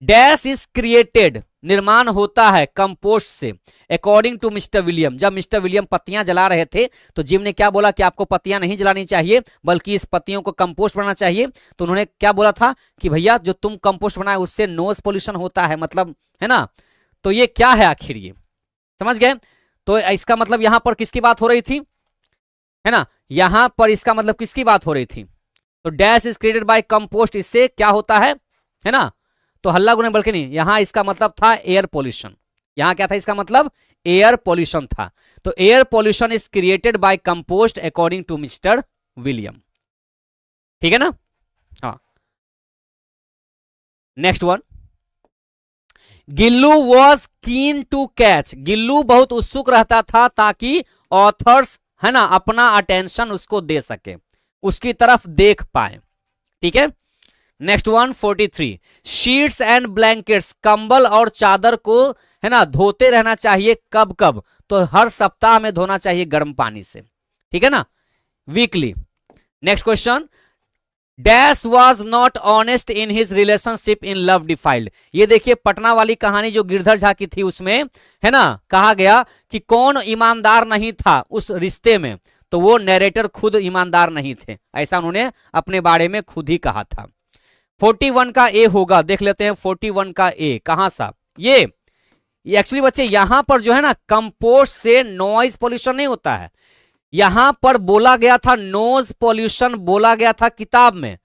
डैश इज क्रिएटेड, निर्माण होता है कंपोस्ट से, अकॉर्डिंग टू मिस्टर विलियम। जब मिस्टर विलियम पत्तियां जला रहे थे तो जिम ने क्या बोला कि आपको पत्तियां नहीं जलानी चाहिए बल्कि इस पत्तियों को कंपोस्ट बनाना चाहिए। तो उन्होंने क्या बोला था कि भैया जो तुम कंपोस्ट बनाए उससे नॉइज पोल्यूशन होता है, मतलब, है ना। तो ये क्या है आखिर, ये समझ गए? तो इसका मतलब यहां पर किसकी बात हो रही थी, है ना, यहां पर इसका मतलब किसकी बात हो रही थी? तो dash is created by compost, इससे क्या होता है ना। तो हल्ला गुने बल्कि नहीं, यहां इसका मतलब था एयर पोल्यूशन। यहां क्या था इसका मतलब? एयर पोल्यूशन था। तो air pollution is created by compost according to mister William. ठीक है ना। हाँ, next one, Gillu was keen to catch, Gillu बहुत उत्सुक रहता था ताकि ऑथर्स, है ना, अपना अटेंशन उसको दे सके, उसकी तरफ देख पाए। ठीक है। Next one 43, sheets and blankets, कंबल और चादर को, है ना, धोते रहना चाहिए। कब कब? तो हर सप्ताह में धोना चाहिए गर्म पानी से। ठीक है ना, weekly. Next question, dash was not honest in his relationship in love defiled. ये देखिए पटना वाली कहानी जो गिरधर झा की थी उसमें, है ना, कहा गया कि कौन ईमानदार नहीं था उस रिश्ते में, तो वो नैरेटर खुद ईमानदार नहीं थे, ऐसा उन्होंने अपने बारे में खुद ही कहा था। 41 का ए होगा, देख लेते हैं 41 का ए कहां सा। ये एक्चुअली बच्चे यहां पर जो है ना, कंपोस्ट से नॉइज पोल्यूशन नहीं होता है, यहां पर बोला गया था नोज पोल्यूशन, बोला गया था किताब में।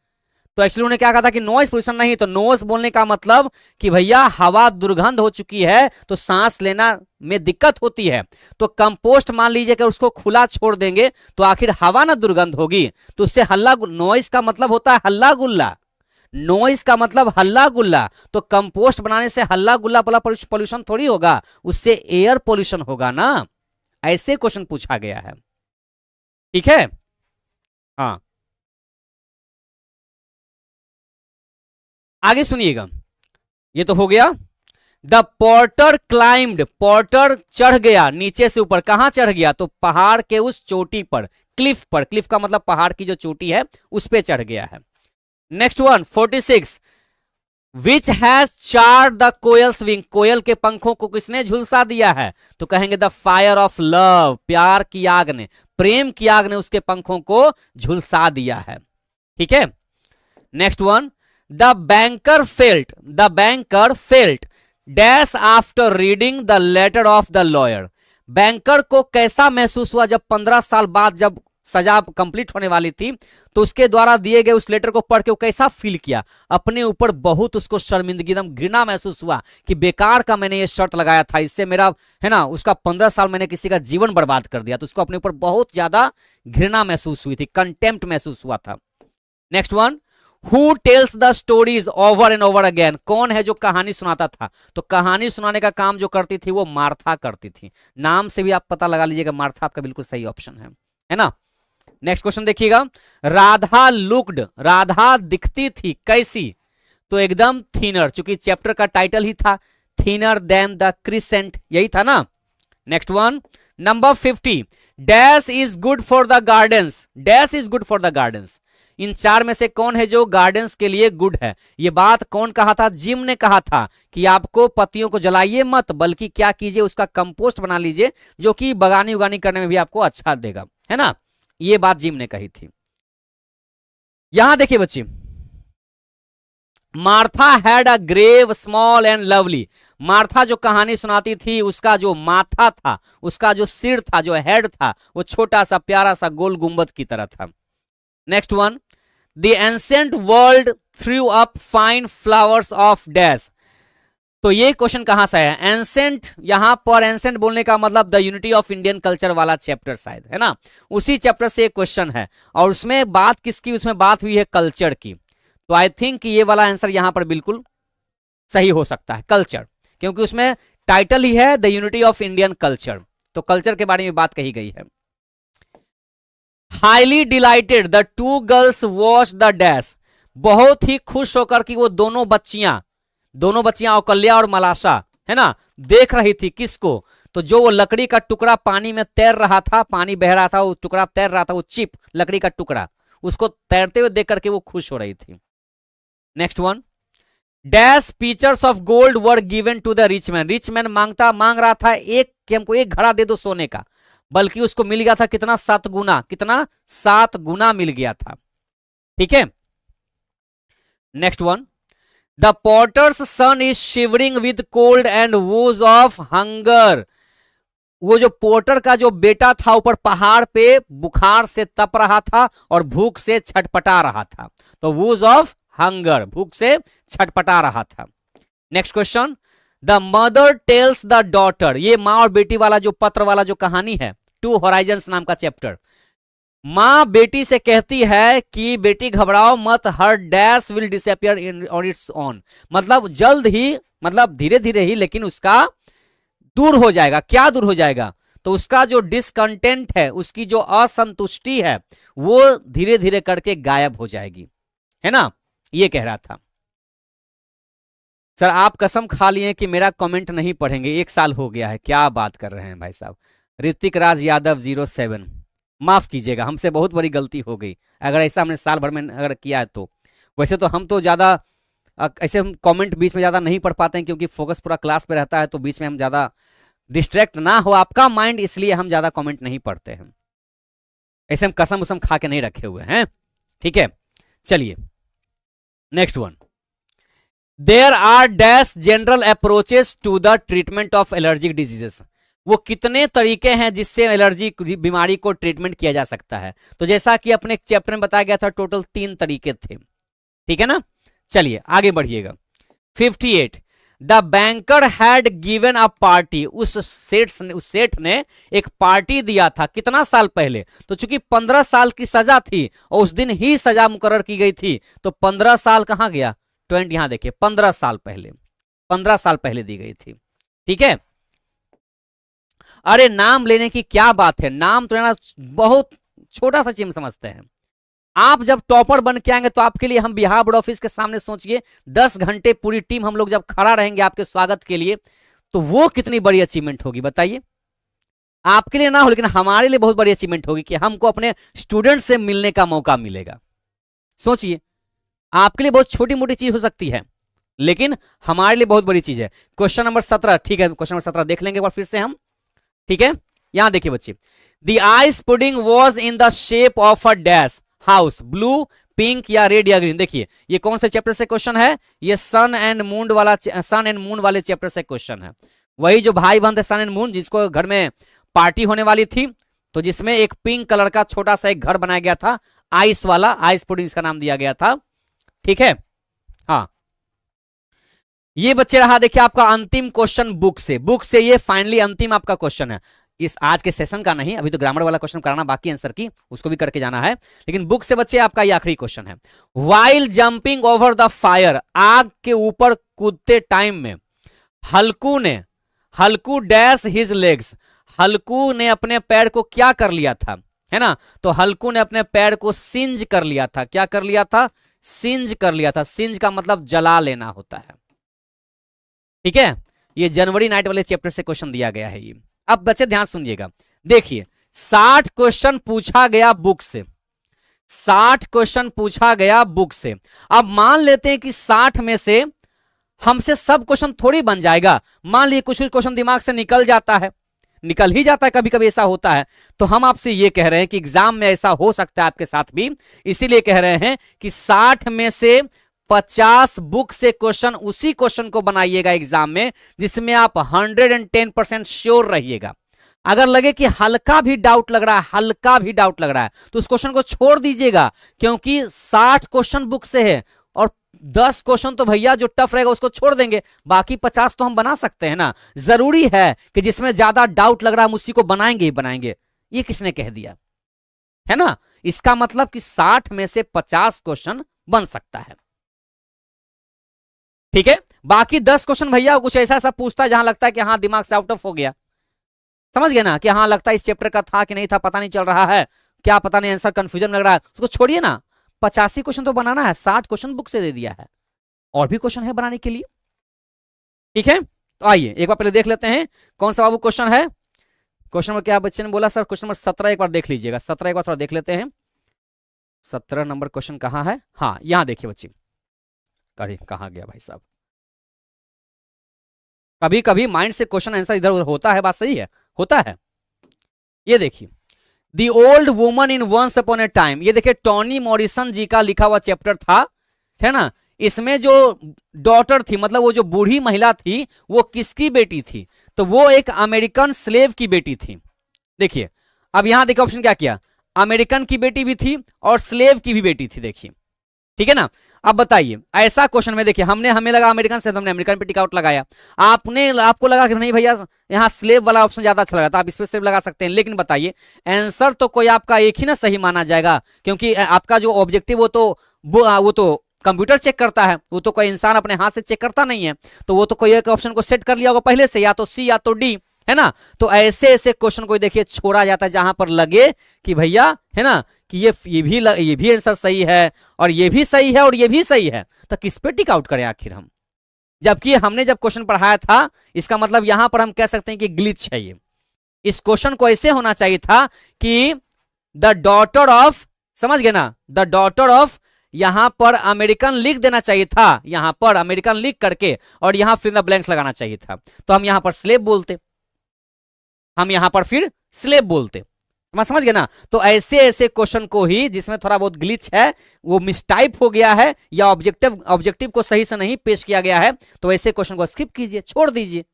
तो एक्चुअली उन्होंने क्या कहा था कि नॉइज पोल्यूशन नहीं, तो नोज बोलने का मतलब कि भैया हवा दुर्गंध हो चुकी है तो सांस लेना में दिक्कत होती है। तो कंपोस्ट मान लीजिए कि उसको खुला छोड़ देंगे तो आखिर हवा ना दुर्गंध होगी, तो उससे हल्ला, नॉइज का मतलब होता है हल्ला गुल्ला, नॉइज का मतलब हल्ला गुल्ला। तो कंपोस्ट बनाने से हल्ला गुल्ला वाला पोल्यूशन थोड़ी होगा, उससे एयर पोल्यूशन होगा ना। ऐसे क्वेश्चन पूछा गया है। ठीक है। हाँ, आगे सुनिएगा, ये तो हो गया। द पोर्टर क्लाइम्ड, पोर्टर चढ़ गया नीचे से ऊपर, कहां चढ़ गया? तो पहाड़ के उस चोटी पर, क्लिफ पर, क्लिफ का मतलब पहाड़ की जो चोटी है उस पे चढ़ गया है। Next one 46, which has charred the koels wing, कोयल के पंखों को किसने झुलसा दिया है? तो कहेंगे द फायर ऑफ लव, प्यार की आग ने, प्रेम की आग ने उसके पंखों को झुलसा दिया है। ठीक है। Next one, the banker felt, the banker felt dash after reading the letter of the lawyer. Banker को कैसा महसूस हुआ जब 15 साल बाद जब सजा कंप्लीट होने वाली थी तो उसके द्वारा दिए गए उस लेटर को पढ़ के वो कैसा फील किया? अपने ऊपर बहुत उसको शर्मिंदगी, एकदम घृणा महसूस हुआ कि बेकार का मैंने ये शर्त लगाया था, इससे मेरा, है ना, उसका 15 साल मैंने किसी का जीवन बर्बाद कर दिया। तो उसको अपने ऊपर बहुत ज्यादा घृणा महसूस हुई थी, कंटेम्प्ट महसूस हुआ था। Next one, who tells the stories over and over again, कौन है जो कहानी सुनाता था? तो कहानी सुनाने का काम जो करती थी वो मार्था करती थी। नाम से भी आप पता लगा लीजिएगा, मार्था आपका बिल्कुल सही ऑप्शन है ना। नेक्स्ट क्वेश्चन देखिएगा, राधा लुक्ड, राधा दिखती थी कैसी? तो एकदम थीनर, चूंकि चैप्टर का टाइटल ही था थीनर देन द क्रिसेंट, यही था ना। Next one number 50, dash is good for the gardens, dash is good for the gardens. इन चार में से कौन है जो गार्डन्स के लिए गुड है? ये बात कौन कहा था? जिम ने कहा था कि आपको पत्तियों को जलाइए मत, बल्कि क्या कीजिए, उसका कंपोस्ट बना लीजिए जो कि बगानी उगानी करने में भी आपको अच्छा देगा, है ना। ये बात जिम ने कही थी। यहां देखिए बच्चे, Martha had a grave small and lovely, Martha जो कहानी सुनाती थी उसका जो माथा था, उसका जो सिर था, जो हेड था, वो छोटा सा प्यारा सा गोल गुंबद की तरह था। Next one, the ancient world through up fine flowers of dash. तो ये क्वेश्चन कहां से है? एंसेंट, यहां पर एंसेंट बोलने का मतलब the unity of Indian culture वाला चैप्टर शायद, है ना, उसी चैप्टर से एक क्वेश्चन है और उसमें बात किसकी? उसमें बात हुई है कल्चर की। तो आई थिंक ये वाला आंसर यहां पर बिल्कुल सही हो सकता है, कल्चर, क्योंकि उसमें टाइटल ही है the unity of Indian culture, तो कल्चर के बारे में बात कही गई है। Highly dilated the two girls watch the dash, बहुत ही खुश होकर कि वो दोनों बच्चियां दोनों बच्चियां औकल्या और मलाशा, है ना, देख रही थी किसको? तो जो वो लकड़ी का टुकड़ा पानी में तैर रहा था, पानी बह रहा था, वो टुकड़ा तैर रहा था, वो चिप लकड़ी का टुकड़ा, उसको तैरते हुए देख करके वो खुश हो रही थी। Next one, dash pitchers of gold were given to the rich man. Rich man मांग रहा था एक, कि हमको एक घड़ा दे दो सोने का, बल्कि उसको मिल गया था कितना? 7 गुना। कितना? 7 गुना मिल गया था। ठीक है, next one, the potter's son is shivering with cold and woes of hunger. वो जो पोर्टर का जो बेटा था ऊपर पहाड़ पे बुखार से तप रहा था और भूख से छटपटा रहा था, तो वूज ऑफ हंगर, भूख से छटपटा रहा था। Next question, the mother tells the daughter. ये माँ और बेटी वाला जो पत्र वाला जो कहानी है, टू होराइजन्स नाम का चैप्टर। माँ बेटी से कहती है कि बेटी घबराओ मत, हर dash will disappear in on its own. मतलब जल्द ही, मतलब धीरे धीरे ही, लेकिन उसका दूर हो जाएगा। क्या दूर हो जाएगा? तो उसका जो डिसकंटेंट है, उसकी जो असंतुष्टि है, वो धीरे धीरे करके गायब हो जाएगी, है ना, ये कह रहा था। सर आप कसम खा लिए कि मेरा कमेंट नहीं पढ़ेंगे, 1 साल हो गया है। क्या बात कर रहे हैं भाई साहब। ऋतिक राज यादव 07, माफ कीजिएगा, हमसे बहुत बड़ी गलती हो गई अगर ऐसा हमने साल भर में अगर किया है तो। वैसे तो हम तो ज्यादा ऐसे हम कमेंट बीच में ज्यादा नहीं पढ़ पाते हैं, क्योंकि फोकस पूरा क्लास पे रहता है, तो बीच में हम ज्यादा डिस्ट्रैक्ट ना हो आपका माइंड, इसलिए हम ज्यादा कमेंट नहीं पढ़ते हैं। ऐसे हम कसम उसम खा के नहीं रखे हुए हैं। ठीक है, चलिए next one, there are dash general approaches to the treatment of allergic diseases. वो कितने तरीके हैं जिससे एलर्जी बीमारी को ट्रीटमेंट किया जा सकता है? तो जैसा कि अपने चैप्टर में बताया गया था, टोटल 3 तरीके थे। ठीक है ना, चलिए आगे बढ़िएगा। 58, the banker had given a party. उस सेठ ने एक पार्टी दिया था, कितना साल पहले? तो चूंकि 15 साल की सजा थी और उस दिन ही सजा मुकर्रर की गई थी, तो 15 साल कहां गया? 20, यहां देखिए 15 साल पहले, 15 साल पहले दी गई थी। ठीक है, अरे नाम लेने की क्या बात है, नाम तो लेना बहुत छोटा सा चीज समझते हैं। आप जब टॉपर बन के आएंगे तो आपके लिए हम बिहार बोर्ड ऑफिस के सामने सोचिए, 10 घंटे पूरी टीम हम लोग जब खड़ा रहेंगे आपके स्वागत के लिए, तो वो कितनी बड़ी अचीवमेंट होगी बताइए। आपके लिए ना हो, लेकिन हमारे लिए बहुत बड़ी अचीवमेंट होगी कि हमको अपने स्टूडेंट से मिलने का मौका मिलेगा। सोचिए, आपके लिए बहुत छोटी मोटी चीज हो सकती है, लेकिन हमारे लिए बहुत बड़ी चीज है। क्वेश्चन नंबर 17, ठीक है, क्वेश्चन नंबर 17 देख लेंगे एक बार फिर से हम। ठीक है, यहां देखिए बच्चे, the ice pudding was in the shape of a dash house, blue, pink या रेड या ग्रीन। देखिए ये कौन से चैप्टर से क्वेश्चन है? ये सन एंड मून वाले चैप्टर से क्वेश्चन है। वही जो भाई बहन थे सन एंड मून, जिसको घर में पार्टी होने वाली थी, तो जिसमें एक पिंक कलर का छोटा सा एक घर बनाया गया था, आइस वाला, आइस पुडिंग इसका नाम दिया गया था। ठीक है, हाँ ये बच्चे रहा देखिए आपका अंतिम क्वेश्चन बुक से ये फाइनली अंतिम आपका क्वेश्चन है इस आज के सेशन का। नहीं, अभी तो ग्रामर वाला क्वेश्चन कराना बाकी, आंसर की उसको भी करके जाना है, लेकिन बुक से बच्चे आपका ये आखिरी क्वेश्चन है। While jumping over the fire, आग के ऊपर कूदते टाइम में हल्कू डैश हिज लेग्स, हल्कू ने अपने पैर को क्या कर लिया था, है ना? तो हल्कू ने अपने पैर को सिंज कर लिया था। क्या कर लिया था? सिंज कर लिया था। सिंज का मतलब जला लेना होता है। ठीक है, ये जनवरी नाइट वाले चैप्टर से क्वेश्चन दिया गया है ये। अब बच्चे ध्यान सुनिएगा, देखिए 60 क्वेश्चन पूछा गया बुक से, 60 क्वेश्चन पूछा गया बुक से। अब मान लेते हैं कि 60 में से हमसे सब क्वेश्चन थोड़ी बन जाएगा। मान लीजिए कुछ क्वेश्चन दिमाग से निकल जाता है, निकल ही जाता है, कभी कभी ऐसा होता है। तो हम आपसे ये कह रहे हैं कि एग्जाम में ऐसा हो सकता है आपके साथ भी, इसीलिए कह रहे हैं कि 60 में से 50 बुक से क्वेश्चन, उसी क्वेश्चन को बनाइएगा एग्जाम में जिसमें आप 110% श्योर रहिएगा। अगर लगे कि हल्का भी डाउट लग रहा है, हल्का भी डाउट लग रहा है, तो उस क्वेश्चन को छोड़ दीजिएगा, क्योंकि 60 क्वेश्चन बुक से है और 10 क्वेश्चन तो भैया जो टफ रहेगा उसको छोड़ देंगे, बाकी 50 तो हम बना सकते हैं ना। जरूरी है कि जिसमें ज्यादा डाउट लग रहा है हम उसी को बनाएंगे ही बनाएंगे। ये किसने कह दिया, है ना? इसका मतलब कि 60 में से 50 क्वेश्चन बन सकता है। ठीक है, बाकी 10 क्वेश्चन भैया कुछ ऐसा ऐसा पूछता है जहां लगता है कि हाँ दिमाग से आउट ऑफ हो गया, समझ गए ना, कि हाँ लगता है इस चैप्टर का था कि नहीं था, पता नहीं चल रहा है, क्या पता नहीं, आंसर कंफ्यूजन लग रहा है, उसको छोड़िए ना। 85 क्वेश्चन तो बनाना है, 60 क्वेश्चन बुक से दे दिया है, और भी क्वेश्चन है बनाने के लिए। ठीक है, तो आइए एक बार पहले देख लेते हैं कौन सा बाबू क्वेश्चन है। क्वेश्चन नंबर क्या बच्चे ने बोला सर, क्वेश्चन नंबर 17 एक बार देख लीजिएगा, 17 एक बार थोड़ा देख लेते हैं। 17 नंबर क्वेश्चन कहाँ है, हाँ यहाँ देखिए बच्चे, अरे कहाँ गया भाई साहब, कभी कभी माइंड से क्वेश्चन आंसर इधर उधर होता है, बात सही है, होता है। ये देखिए, the old woman in once upon a time, ये देखिए टॉनी मॉरिसन जी का लिखा हुआ चैप्टर था, है ना। इसमें जो डॉटर थी, मतलब वो जो बूढ़ी महिला थी, वो किसकी बेटी थी, तो वो एक अमेरिकन स्लेव की बेटी थी। देखिए अब यहां देखिए ऑप्शन क्या किया, अमेरिकन की बेटी भी थी और स्लेव की भी बेटी थी, देखिए ठीक है ना। अब बताइए ऐसा क्वेश्चन में देखिए, हमें लगा अमेरिकन से, हमने अमेरिकन पे टिक आउट लगाया, आपको लगा कि नहीं भैया यहाँ स्लेव वाला ऑप्शन ज्यादा अच्छा लगा, तो आप इस पे स्लेव लगा सकते हैं। लेकिन बताइए आंसर तो कोई आपका एक ही ना सही माना जाएगा, क्योंकि आपका जो ऑब्जेक्टिव वो तो कंप्यूटर चेक करता है, वो तो कोई इंसान अपने हाथ से चेक करता नहीं है। तो वो तो कोई एक ऑप्शन को सेट कर लिया होगा पहले से, या तो सी या तो डी, है ना। तो ऐसे ऐसे क्वेश्चन को देखिए छोड़ा जाता है जहां पर लगे कि भैया, है ना, कि ये भी आंसर सही है और ये भी सही है और ये भी सही है, तो किस पे टिक आउट करें आखिर हम। जबकि हमने जब क्वेश्चन पढ़ाया था, इसका मतलब यहां पर हम कह सकते हैं कि ग्लिच है ये। इस क्वेश्चन को ऐसे होना चाहिए था कि द डॉटर ऑफ, समझ गए ना, द डॉटर ऑफ, यहां पर अमेरिकन लिख देना चाहिए था, यहां पर अमेरिकन लिख करके और यहां फिर द ब्लैंक्स लगाना चाहिए था, तो हम यहां पर स्लेव बोलते, हम यहां पर फिर स्लेव बोलते, समझ गए ना। तो ऐसे ऐसे क्वेश्चन को ही जिसमें थोड़ा बहुत ग्लिच है, वो मिसटाइप हो गया है या ऑब्जेक्टिव को सही से नहीं पेश किया गया है, तो ऐसे क्वेश्चन को स्किप कीजिए, छोड़ दीजिए।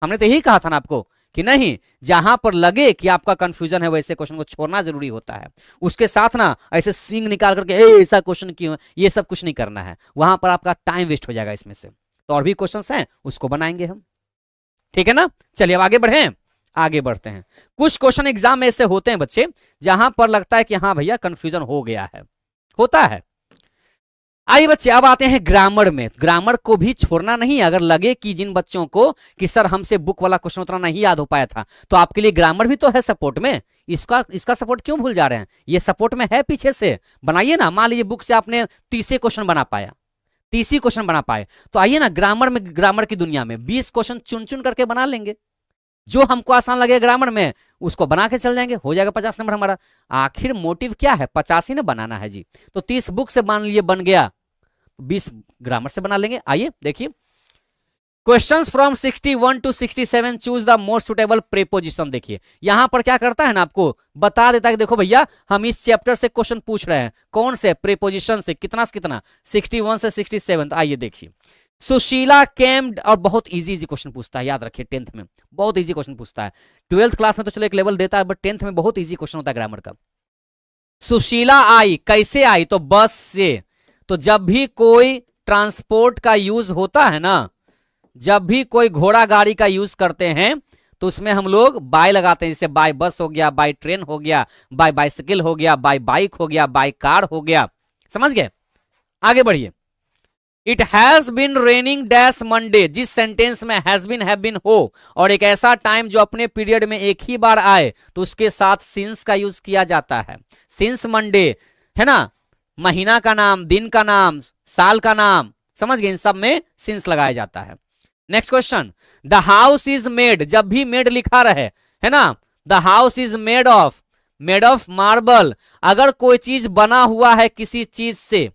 हमने तो यही कहा था ना आपको कि नहीं, जहां पर लगे कि आपका कंफ्यूजन है वैसे क्वेश्चन को छोड़ना जरूरी होता है। उसके साथ ना ऐसे सींग निकाल करके ऐसा क्वेश्चन क्यों है, ये सब कुछ नहीं करना है, वहां पर आपका टाइम वेस्ट हो जाएगा इसमें से। तो और भी क्वेश्चंस हैं, उसको बनाएंगे हम, ठीक है ना। चलिए अब आगे बढ़े, आगे बढ़ते हैं। कुछ क्वेश्चन एग्जाम में ऐसे होते हैं बच्चे जहां पर लगता है कि हाँ भैया कंफ्यूजन हो गया है, होता है। आइए बच्चे अब आते हैं ग्रामर में। ग्रामर को भी छोड़ना नहीं, अगर लगे कि जिन बच्चों को कि सर हमसे बुक वाला क्वेश्चन उतना नहीं याद हो पाया था, तो आपके लिए ग्रामर भी तो है सपोर्ट में, इसका सपोर्ट क्यों भूल जा रहे हैं, ये सपोर्ट में है, पीछे से बनाइए ना। मान लीजिए बुक से आपने 30 क्वेश्चन बना पाया, 30 क्वेश्चन बना पाए, तो आइए ना ग्रामर की दुनिया में 20 क्वेश्चन चुन चुन करके बना लेंगे, जो हमको आसान लगे ग्रामर में उसको बना के चल जाएंगे, हो जाएगा 50 नंबर हमारा। आखिर मोटिव क्या है, 85 ना बनाना है जी, तो 30 बुक से मान लिए बन गया, 20 ग्रामर से बना लेंगे। आइए देखिए, questions from 61 to 67 choose the most suitable preposition. देखिए यहां पर क्या करता है ना, आपको बता देता है कि देखो भैया हम इस चैप्टर से क्वेश्चन पूछ रहे हैं, कौन से प्रीपोजिशन से, कितना से कितना, 61 से 67। तो आइए देखिए, सुशीला केम, और बहुत इजी क्वेश्चन पूछता है, याद रखिए 10th में बहुत इजी क्वेश्चन पूछता है, 12th क्लास में तो चलो एक लेवल देता है, बट 10th में बहुत इजी क्वेश्चन होता है ग्रामर का। सुशीला आई, कैसे आई, तो बस से। तो जब भी कोई ट्रांसपोर्ट का यूज होता है ना, जब भी कोई घोड़ा गाड़ी का यूज करते हैं तो उसमें हम लोग बाय लगाते हैं, जैसे बाय बस हो गया, बाय ट्रेन हो गया, बाय बाइसिकल हो गया, बाय बाइक हो गया, बाय कार हो गया, समझ गए। आगे बढ़िए, it has been raining dash Monday, जिस सेंटेंस में हैज बीन हैव बीन हो और एक ऐसा टाइम जो अपने पीरियड में एक ही बार आए, तो उसके साथ सिंस का यूज किया जाता है। सिंस मंडे, है ना, महीना का नाम, दिन का नाम, साल का नाम, समझ गए, इन सब में सिंस लगाया जाता है। Next question, the house is made, जब भी मेड लिखा रहे, है ना, the house is made of marble. अगर कोई चीज बना हुआ है किसी चीज से,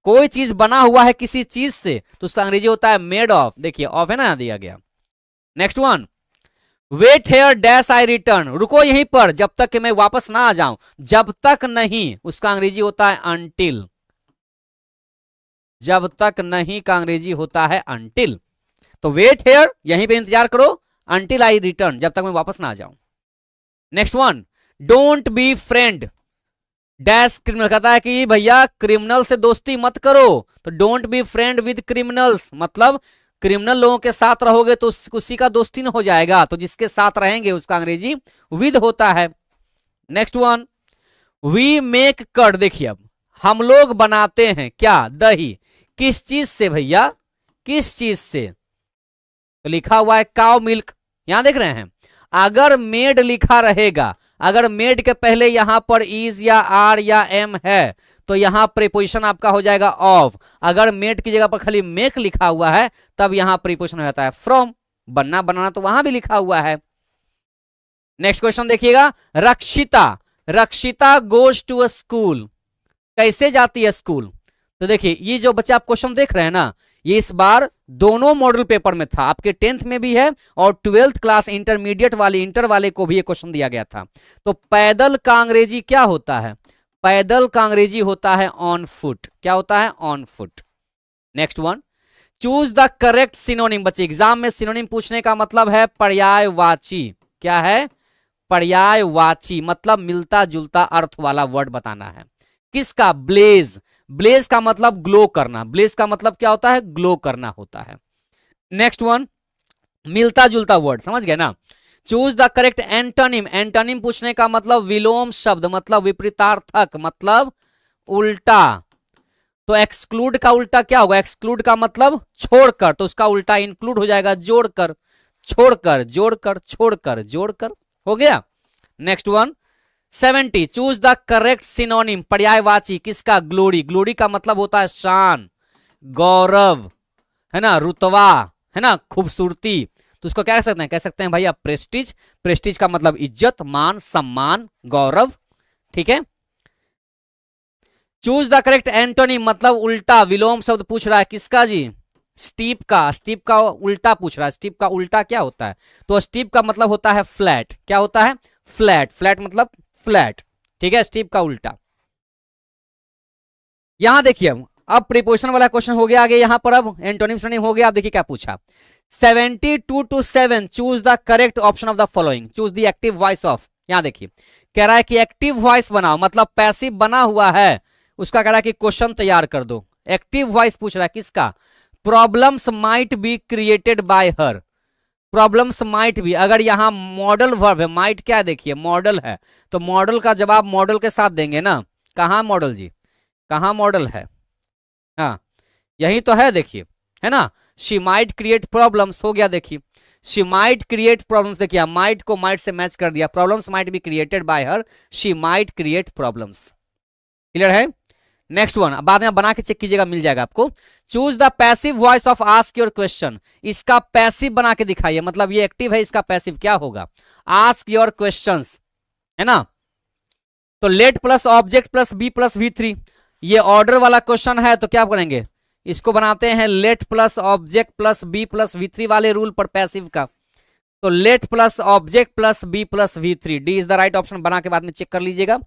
कोई चीज बना हुआ है किसी चीज से, तो उसका अंग्रेजी होता है मेड ऑफ। देखिए ऑफ है ना, दिया गया। Next one, wait here dash I return, रुको यहीं पर जब तक कि मैं वापस ना आ जाऊं, जब तक नहीं, उसका अंग्रेजी होता है अनटिल। जब तक नहीं का अंग्रेजी होता है अनटिल। तो वेट हेयर, यहीं पे इंतजार करो, अनटिल आई रिटर्न, जब तक मैं वापस ना आ जाऊं। Next one, don't be friend dash criminal, कहता है कि भैया क्रिमिनल से दोस्ती मत करो, तो don't be friend with criminals, मतलब क्रिमिनल लोगों के साथ रहोगे तो उसी का दोस्ती न हो जाएगा, तो जिसके साथ रहेंगे उसका अंग्रेजी विद होता है। Next one, we make curd, देखिए अब हम लोग बनाते हैं क्या, दही, किस चीज से भैया, किस चीज से, तो लिखा हुआ है काउ मिल्क, यहां देख रहे हैं। अगर मेड लिखा रहेगा, अगर मेड के पहले यहां पर इज या आर या एम है, तो यहां प्रीपोजिशन आपका हो जाएगा ऑफ। अगर मेट की जगह पर खाली मेक लिखा हुआ है तब यहां प्रीपोजिशन हो जाता है फ्रॉम। बनना बनाना तो वहां भी लिखा हुआ है। नेक्स्ट क्वेश्चन देखिएगा, रक्षिता, रक्षिता गोज टू अ स्कूल, कैसे जाती है स्कूल? तो देखिए ये जो बच्चे आप क्वेश्चन देख रहे हैं ना, ये इस बार दोनों मॉडल पेपर में था, आपके 10th में भी है और 12th क्लास इंटरमीडिएट वाले इंटर वाले को भी ये क्वेश्चन दिया गया था। तो पैदल का अंग्रेजी क्या होता है? पैदल का अंग्रेजी होता है ऑन फुट। क्या होता है? On foot. Next one, choose the correct synonym. बच्चे एग्जाम में सिनोनिम पूछने का मतलब है पर्यायवाची। क्या है? पर्यायवाची, मतलब मिलता जुलता अर्थ वाला वर्ड बताना है। किसका? ब्लेज। ब्लेज का मतलब ग्लो करना। ब्लेज का मतलब क्या होता है? ग्लो करना होता है। नेक्स्ट वन, मिलता जुलता वर्ड, समझ गए ना? Choose the correct antonym. Antonym पूछने का मतलब विलोम शब्द, मतलब विपरीतार्थक, मतलब उल्टा। तो एक्सक्लूड का उल्टा क्या होगा? एक्सक्लूड का मतलब छोड़कर, तो उसका उल्टा इंक्लूड हो जाएगा जोड़कर। छोड़कर, जोड़कर, छोड़कर, जोड़कर। हो गया। Next one, 70, choose the correct synonym. पर्यायवाची किसका? ग्लोरी। ग्लोरी का मतलब होता है शान, गौरव, है ना, रुतबा, है ना, खूबसूरती। तो उसको क्या कह सकते हैं? कह सकते हैं भैया प्रेस्टीज। प्रेस्टीज का मतलब इज्जत, मान, सम्मान, गौरव। ठीक है। चूज द करेक्ट एंटोनिम मतलब उल्टा, विलोम शब्द पूछ रहा है किसका जी? स्टीप का। स्टीप का उल्टा पूछ रहा है। स्टीप का उल्टा क्या होता है? तो स्टीप का मतलब होता है फ्लैट। क्या होता है? फ्लैट। फ्लैट मतलब फ्लैट। ठीक है, स्टीप का उल्टा। यहां देखिए अब प्रीपोजिशन वाला क्वेश्चन हो गया आगे। यहां पर अब एंटोनिम सिनोनिम हो गया। आप देखिए क्या पूछा, 72 to 7 choose the correct option of the following. Choose the active voice of. यहां देखिए कह रहा है कि एक्टिव वॉइस बनाओ, मतलब पैसिव बना हुआ है उसका कह रहा है कि क्वेश्चन तैयार कर दो। एक्टिव वॉइस पूछ रहा है किसका? Problems might be created by her. Problems might be, अगर यहां मॉडल वर्ब है, माइट क्या है? देखिए मॉडल है, तो मॉडल का जवाब मॉडल के साथ देंगे ना। कहां मॉडल जी? कहां मॉडल है? हाँ यही तो है, देखिए, है ना। शी माइट क्रिएट प्रॉब्लम्स हो गया। देखिए शी माइट क्रिएट प्रॉब्लम्स, देखिए माइट को माइट से मैच कर दिया। Problems might be created by her, she might create problems. Clear है? नेक्स्ट वन, बाद में बना के चेक कीजिएगा, मिल जाएगा आपको। Choose the passive voice of ask your question. इसका पैसिव बना के दिखाइए, मतलब ये एक्टिव है, इसका पैसिव क्या होगा? आस्क योर क्वेश्चंस, है ना। तो let plus object plus be plus V3, ये ऑर्डर वाला क्वेश्चन है, तो क्या करेंगे? इसको बनाते हैं let plus object plus be plus V3 वाले रूल पर पैसिव का। तो let plus object plus be plus V3, D is the right option. बना के बाद में चेक कर लीजिएगा।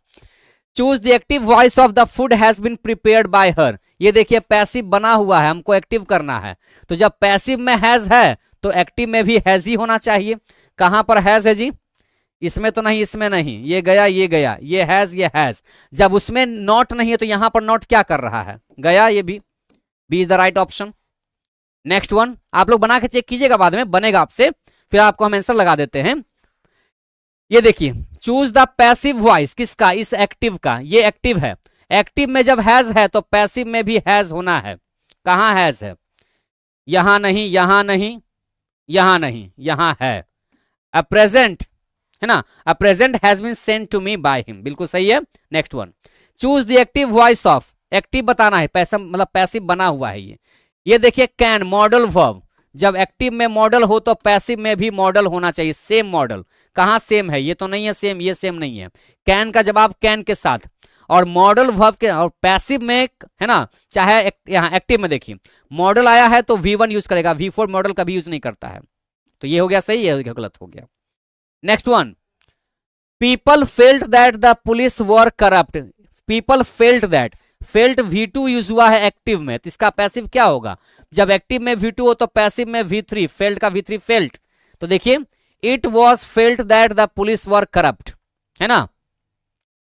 Choose the active voice of the food has been prepared by her. ये देखिए पैसिव बना हुआ है, हमको एक्टिव करना है। तो जब पैसिव में हैज है तो एक्टिव में भी हैज ही होना चाहिए। कहां पर हैज है जी? इसमें तो नहीं, इसमें नहीं, ये गया, ये गया, ये हैज, ये हैज। जब उसमें नॉट नहीं है तो यहां पर नॉट क्या कर रहा है? गया, ये भी। B is the right option. Next one, आप लोग बना के चेक कीजिएगा, बाद में बनेगा आपसे, फिर आपको हम आंसर लगा देते हैं। ये देखिए चूज द पैसिव वॉइस किसका? इस एक्टिव का। ये एक्टिव है, एक्टिव में जब हैज है तो पैसिव में भी हैज होना है। कहां हैज है? यहां नहीं, यहां नहीं, यहां नहीं, यहां है। अ प्रेजेंट, है ना, a present has been sent to me by him, बिल्कुल सही है। Next one, choose the active voice of. Active बताना है, पैसिव मतलब पैसिव बना हुआ है ये देखिए कैन, मॉडल वर्ब। जब एक्टिव में मॉडल हो तो पैसिव में भी मॉडल होना चाहिए, सेम मॉडल। कहां सेम है? ये तो नहीं है सेम, ये सेम नहीं है। कैन का जवाब कैन के साथ, और मॉडल वर्ब के, और पैसिव में, है ना, चाहे यहां एक्टिव में देखिए मॉडल आया है तो V1 यूज करेगा, V4 मॉडल कभी यूज नहीं करता है। तो ये हो गया सही है, गलत हो गया। Next one, people felt that the police were corrupt. People felt that, felt V2 use हुआ है एक्टिव में, तो इसका पैसिव क्या होगा? जब एक्टिव में V2 हो तो पैसिव में V3, फेल्ट का V3 फेल्ट। तो देखिए it was felt that the police were corrupt, है ना।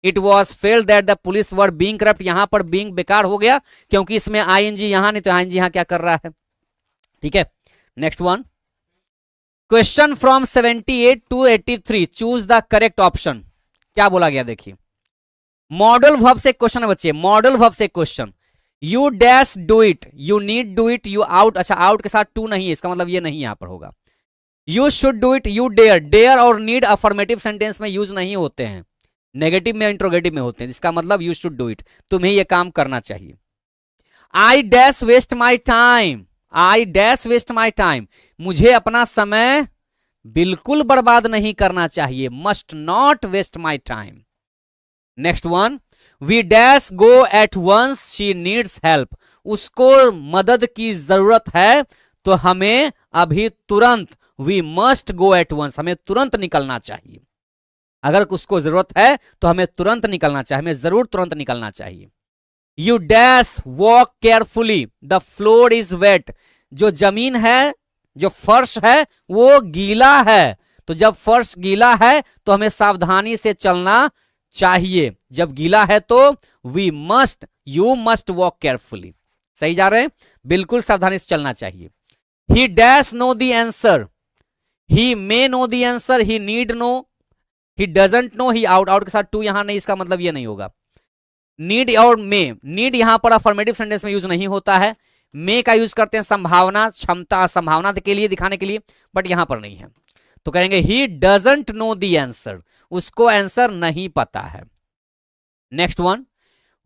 It was felt that the police were being corrupt, यहां पर बीइंग बेकार हो गया क्योंकि इसमें ING यहां नहीं, तो ING यहां क्या कर रहा है? ठीक है। Next one, question from 78 to 83 choose the correct option. क्या बोला गया देखिए, मॉडल वर्ब से क्वेश्चन बच्चे, मॉडल वर्ब से question. You dash do it, you need do it, you out, अच्छा आउट के साथ टू नहीं है, इसका मतलब ये नहीं यहां पर होगा। You should do it, you dare, dare और नीड अफर्मेटिव सेंटेंस में यूज नहीं होते हैं। नेगेटिव में इंट्रोगेटिव में होते हैं, जिसका मतलब यू शुड डू इट, तुम्हें यह काम करना चाहिए। I dash waste my time, I dash waste my time, मुझे अपना समय बिल्कुल बर्बाद नहीं करना चाहिए, must not waste my time. Next one, we dash go at once she needs help, उसको मदद की जरूरत है तो हमें अभी तुरंत, we must go at once, हमें तुरंत निकलना चाहिए। अगर उसको जरूरत है तो हमें तुरंत निकलना चाहिए, हमें जरूर तुरंत निकलना चाहिए। You dash walk carefully, the floor is wet, जो जमीन है, जो फर्श है वो गीला है, तो जब फर्श गीला है तो हमें सावधानी से चलना चाहिए। जब गीला है तो we must, you must walk carefully, सही जा रहे हैं, बिल्कुल सावधानी से चलना चाहिए। He dash know the answer, he may know the answer, he need know, he doesn't know, he ought, ought के साथ टू यहां नहीं, इसका मतलब ये नहीं होगा। नीड और मे, नीड यहां पर अफर्मेटिव सेंटेंस में यूज नहीं होता है, मे का यूज करते हैं संभावना, क्षमता, संभावना के लिए, दिखाने के लिए, बट यहां पर नहीं है, तो कहेंगे he doesn't know the answer, उसको आंसर नहीं पता है। Next one,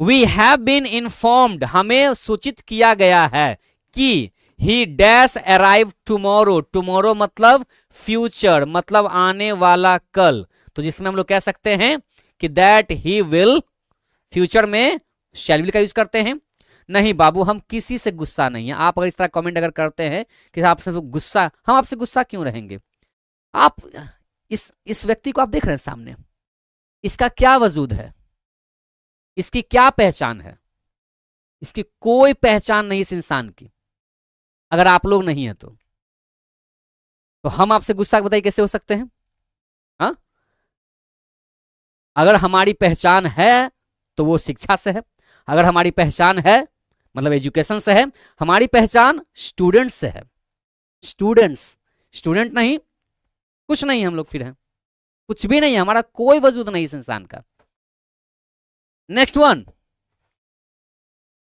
we have been informed, हमें सूचित किया गया है कि he dash arrive tomorrow, tomorrow मतलब फ्यूचर, मतलब आने वाला कल, तो जिसमें हम लोग कह सकते हैं कि दैट ही विल, फ्यूचर में शैल विल का यूज करते हैं। नहीं बाबू, हम किसी से गुस्सा नहीं है, आप अगर इस तरह कमेंट अगर करते हैं कि आपसे गुस्सा, हम आपसे गुस्सा क्यों रहेंगे? आप इस व्यक्ति को आप देख रहे हैं सामने, इसका क्या वजूद है, इसकी क्या पहचान है? इसकी कोई पहचान नहीं इस इंसान की, अगर आप लोग नहीं है तो हम आपसे गुस्सा बताइए कैसे हो सकते हैं? हाँ, अगर हमारी पहचान है तो वो शिक्षा से है, अगर हमारी पहचान है मतलब एजुकेशन से है, हमारी पहचान स्टूडेंट से है, स्टूडेंट्स, स्टूडेंट नहीं कुछ नहीं, हम लोग फिर हैं कुछ भी नहीं है, हमारा कोई वजूद नहीं इस इंसान का। Next one,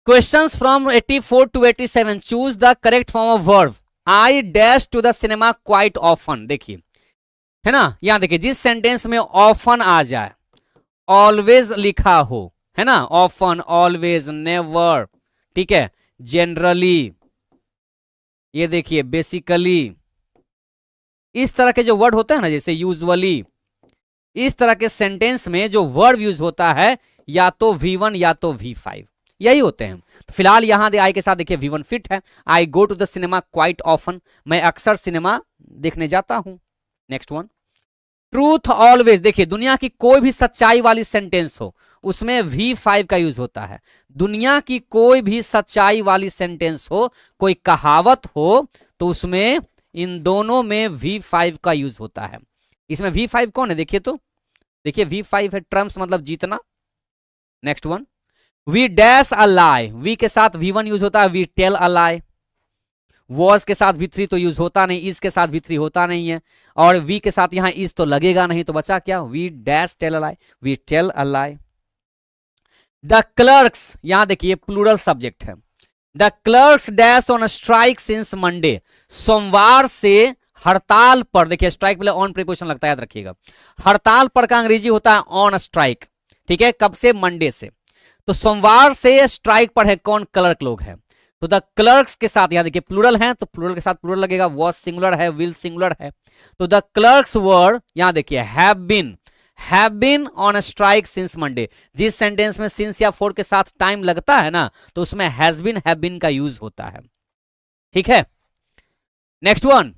questions from 84 to 87, choose the correct form of verb. I dash to the cinema quite often, देखिए है ना, यहां देखिए जिस सेंटेंस में ऑफन आ जाए, ऑलवेज लिखा हो, है ना, ऑफन, ऑलवेज, नेवर, ठीक है, जनरली, ये देखिए बेसिकली, इस तरह के जो वर्ड होते हैं ना, जैसे यूजुअली, इस तरह के सेंटेंस में जो वर्ब यूज होता है या तो V1 या तो V5, यही होते हैं। तो फिलहाल यहां आई के साथ देखिए V1 फिट है, I go to the cinema quite often, मैं अक्सर सिनेमा देखने जाता हूं। नेक्स्ट वन, ट्रूथ ऑलवेज, देखिए दुनिया की कोई भी सच्चाई वाली सेंटेंस हो उसमें V5 का यूज होता है, दुनिया की कोई भी सच्चाई वाली सेंटेंस हो, कोई कहावत हो, तो उसमें इन दोनों में V5 का यूज होता है। इसमें V5 कौन है देखिए, तो देखिए V5 है ट्रम्प्स, मतलब जीतना। Next one, we dash a lie, we के साथ V1 यूज होता है, we tell a lie, was के साथ V3 तो यूज होता नहीं, इज के साथ V3 होता नहीं है, और वी के साथ यहां इज तो लगेगा नहीं, तो बचा क्या, we dash tell a lie, we tell a lie. The clerks, यहां देखिए प्लूरल सब्जेक्ट है, the clerks dash on strike since Monday, सोमवार से हड़ताल पर, देखिए स्ट्राइक पहले ऑन प्रीपोजिशन लगता है, याद रखिएगा, हड़ताल पर का अंग्रेजी होता है ऑन स्ट्राइक, ठीक है, कब से, मंडे से, तो सोमवार से स्ट्राइक पर है कौन, क्लर्क लोग हैं, तो द क्लर्क्स के साथ यहां देखिए प्लूरल है, तो प्लूरल के साथ प्लूरल लगेगा, वॉज सिंगुलर है, विल सिंगुलर है, तो द क्लर्क्स वर, यहां देखिए have been on strike since Monday, जिस सेंटेंस में सिंस या फॉर के साथ टाइम लगता है ना, तो उसमें हैज बीन, हैव बीन का यूज होता है, ठीक है। Next one,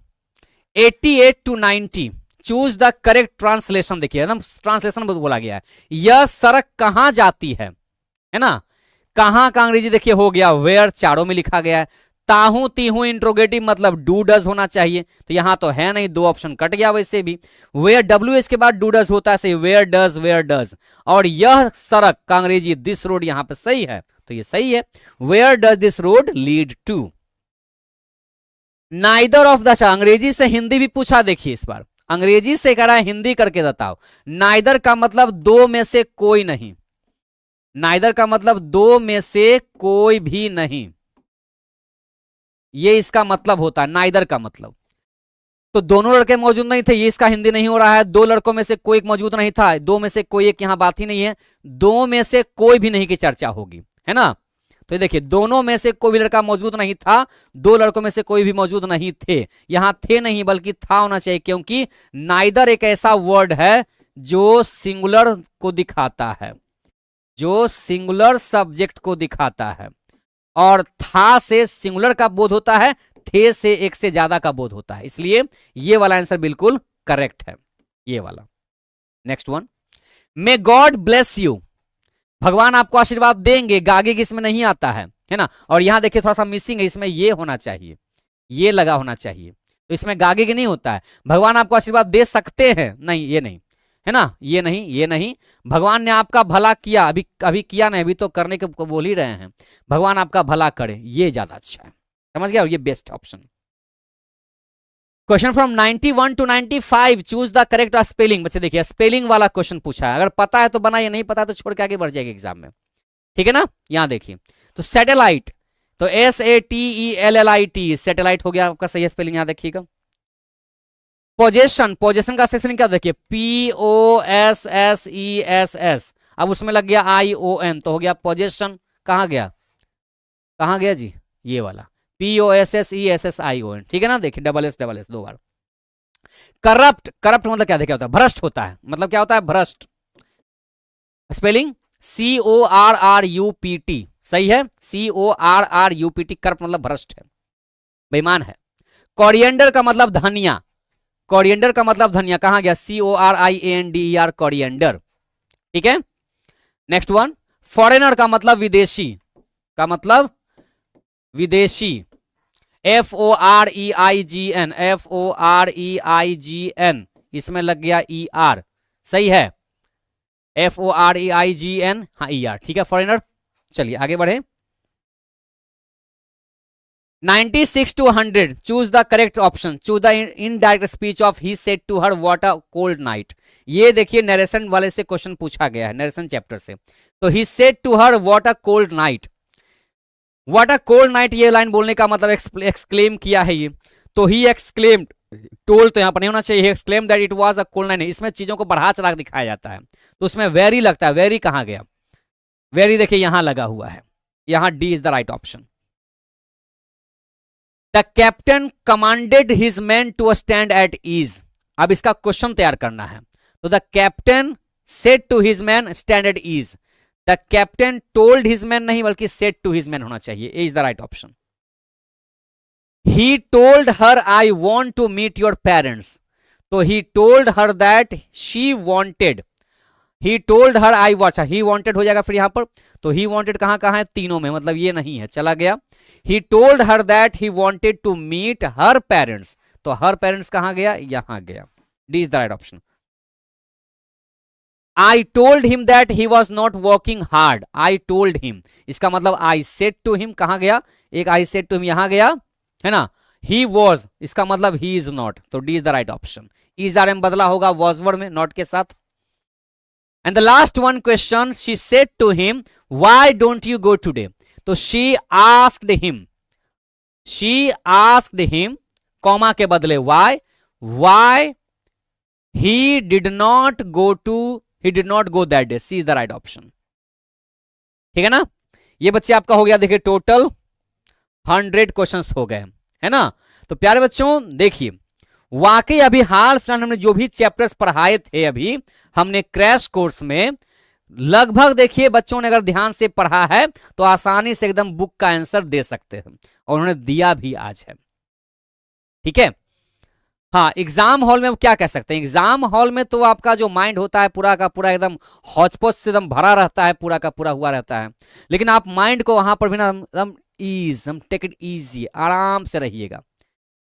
88 to 90, choose the correct translation, देखिए एकदम ट्रांसलेशन बोला गया है, यह सड़क कहां जाती है ना, कहां का अंग्रेजी देखिए हो गया वेयर, चारों में लिखा गया है, ताहू तीहू इंट्रोगेटिव मतलब डू डज होना चाहिए, तो यहां तो है नहीं, दो ऑप्शन कट गया, वैसे भी वेयर WH के बाद डू डज होता है, सही, वेयर डज, और यह सड़क का अंग्रेजी दिस रोड यहां पे सही है, तो ये सही है, where does this road lead to. Neither of the, Angrezi से हिंदी भी पूछा, देखिए इस बार अंग्रेजी से कह रहा है हिंदी करके बताओ, नाइदर का मतलब दो में से कोई नहीं, नाइदर का मतलब दो में से कोई भी नहीं, ये इसका मतलब होता है नाइदर का मतलब, तो दोनों लड़के मौजूद नहीं थे, ये इसका हिंदी नहीं हो रहा है। दो लड़कों में से कोई एक मौजूद नहीं था, दो में से कोई एक, यहां बात ही नहीं है। दो में से कोई भी नहीं की चर्चा होगी, है ना। तो देखिए दोनों में से कोई भी लड़का मौजूद नहीं था, दो लड़कों में से कोई भी मौजूद नहीं थे। यहां थे नहीं बल्कि था होना चाहिए, क्योंकि नाइदर एक ऐसा वर्ड है जो सिंगुलर को दिखाता है, जो सिंगुलर सब्जेक्ट को दिखाता है, और था से सिंगुलर का बोध होता है, थे से एक से ज्यादा का बोध होता है। इसलिए ये वाला आंसर बिल्कुल करेक्ट है, ये वाला। Next one, may God bless you, भगवान आपको आशीर्वाद देंगे, गागे इसमें नहीं आता है ना। और यहां देखिए थोड़ा सा मिसिंग है, इसमें ये होना चाहिए, ये लगा होना चाहिए, तो इसमें गागे नहीं होता है। भगवान आपको आशीर्वाद दे सकते हैं, नहीं ये नहीं है ना, ये नहीं, ये नहीं। भगवान ने आपका भला किया, अभी अभी किया नहीं, अभी तो करने के बोल ही रहे हैं। भगवान आपका भला करे, ये ज्यादा अच्छा है, समझ गया, और ये best option. Question from 91 to 95, choose the correct spelling. बच्चे देखिए स्पेलिंग वाला क्वेश्चन पूछा है, अगर पता है तो बनाइए, नहीं पता है तो छोड़ के आगे बढ़ जाएगा एग्जाम में, ठीक है ना। यहां देखिए तो सैटेलाइट, तो SATELLIT, सैटेलाइट हो गया आपका सही स्पेलिंग, यहां देखिएगा। पोजेशन, पोजेशन का स्पेलिंग क्या देखिए, POSSESS, अब उसमें लग गया ION, तो हो गया पोजेशन। कहां गया, कहां गया जी, ये वाला POSSESSION, ठीक है ना। देखिए डबल एस दो बार। करप्ट, करप्ट मतलब क्या देखिए होता है, भ्रष्ट होता है, मतलब क्या होता है, भ्रष्ट। स्पेलिंग CORRUPT, सही है, CORRUPT, करप्ट मतलब भ्रष्ट है, बेईमान है। कोरिएंडर का मतलब धनिया, कोरिएंडर का मतलब धनिया, कहां गया, CORIANDER, कोरिएंडर, ठीक है। नेक्स्ट वन, फॉरेनर का मतलब विदेशी, का मतलब विदेशी, FOREIGN, FOREIGN, इसमें लग गया ER, सही है, FOREIGN, हाँ ER, ठीक है, फॉरेनर। चलिए आगे बढ़े। 96 to 100, choose the correct option, choose the indirect speech of he said to her what a cold night. ये देखिए नरेशन वाले से क्वेश्चन पूछा गया है, नरेशन चैप्टर से। तो he said to her what a cold night, what a cold night, ये लाइन बोलने का मतलब एक्सक्लेम किया है ये, तो ही एक्सक्लेम्ड, टोल तो यहां पर नहीं होना चाहिए, exclaim that it was a cold night. इसमें चीजों को बढ़ा चढ़ा दिखाया जाता है, तो उसमें वेरी लगता है, वेरी कहां गया, वेरी देखिए यहां लगा हुआ है, यहां D is the right option. The captain commanded his man to stand at ease, अब इसका क्वेश्चन तैयार करना है। तो the captain said to his man stand at ease, the captain told his man नहीं बल्कि सेड टू हिज मैन होना चाहिए, A is the right option. He told her I want to meet your parents, तो he told her that she wanted, he told her I watch, he wanted हो जाएगा फिर यहां पर, तो he wanted कहां कहां है, तीनों में, मतलब ये नहीं है, चला गया। He told her that he wanted to meet her parents, तो हर पेरेंट्स कहां गया, यहां गया, D is the right option. I told him that he was not working hard, I told him, इसका मतलब आई सेड टू हिम, कहां गया, एक आई सेड टू हिम यहां गया, है ना। ही वॉज, इसका मतलब ही इज नॉट, तो D is the right option. Is are am बदला होगा वॉज वर्ड में, नॉट के साथ। And the last one question, she said to him why don't you go today, तो she asked him, she asked him, comma के बदले why, why he did not go to, he did not go that day, C is the right option, ठीक है ना। ये बच्चे आपका हो गया देखिए टोटल 100 क्वेश्चंस हो गए, है ना। तो प्यारे बच्चों देखिए वाकई अभी हाल फिलहाल हमने जो भी चैप्टर्स पढ़ाए थे अभी हमने क्रैश कोर्स में, लगभग देखिए बच्चों ने अगर ध्यान से पढ़ा है तो आसानी से एकदम बुक का आंसर दे सकते हैं, और उन्होंने दिया भी आज है, ठीक है। हाँ एग्जाम हॉल में हम क्या कह सकते हैं, एग्जाम हॉल में तो आपका जो माइंड होता है पूरा का पूरा एकदम हौच-पौच से एकदम भरा रहता है, पूरा का पूरा हुआ रहता है, लेकिन आप माइंड को वहां पर भी ना एकदम ईज, हम टेक इट इजी, आराम से रहिएगा।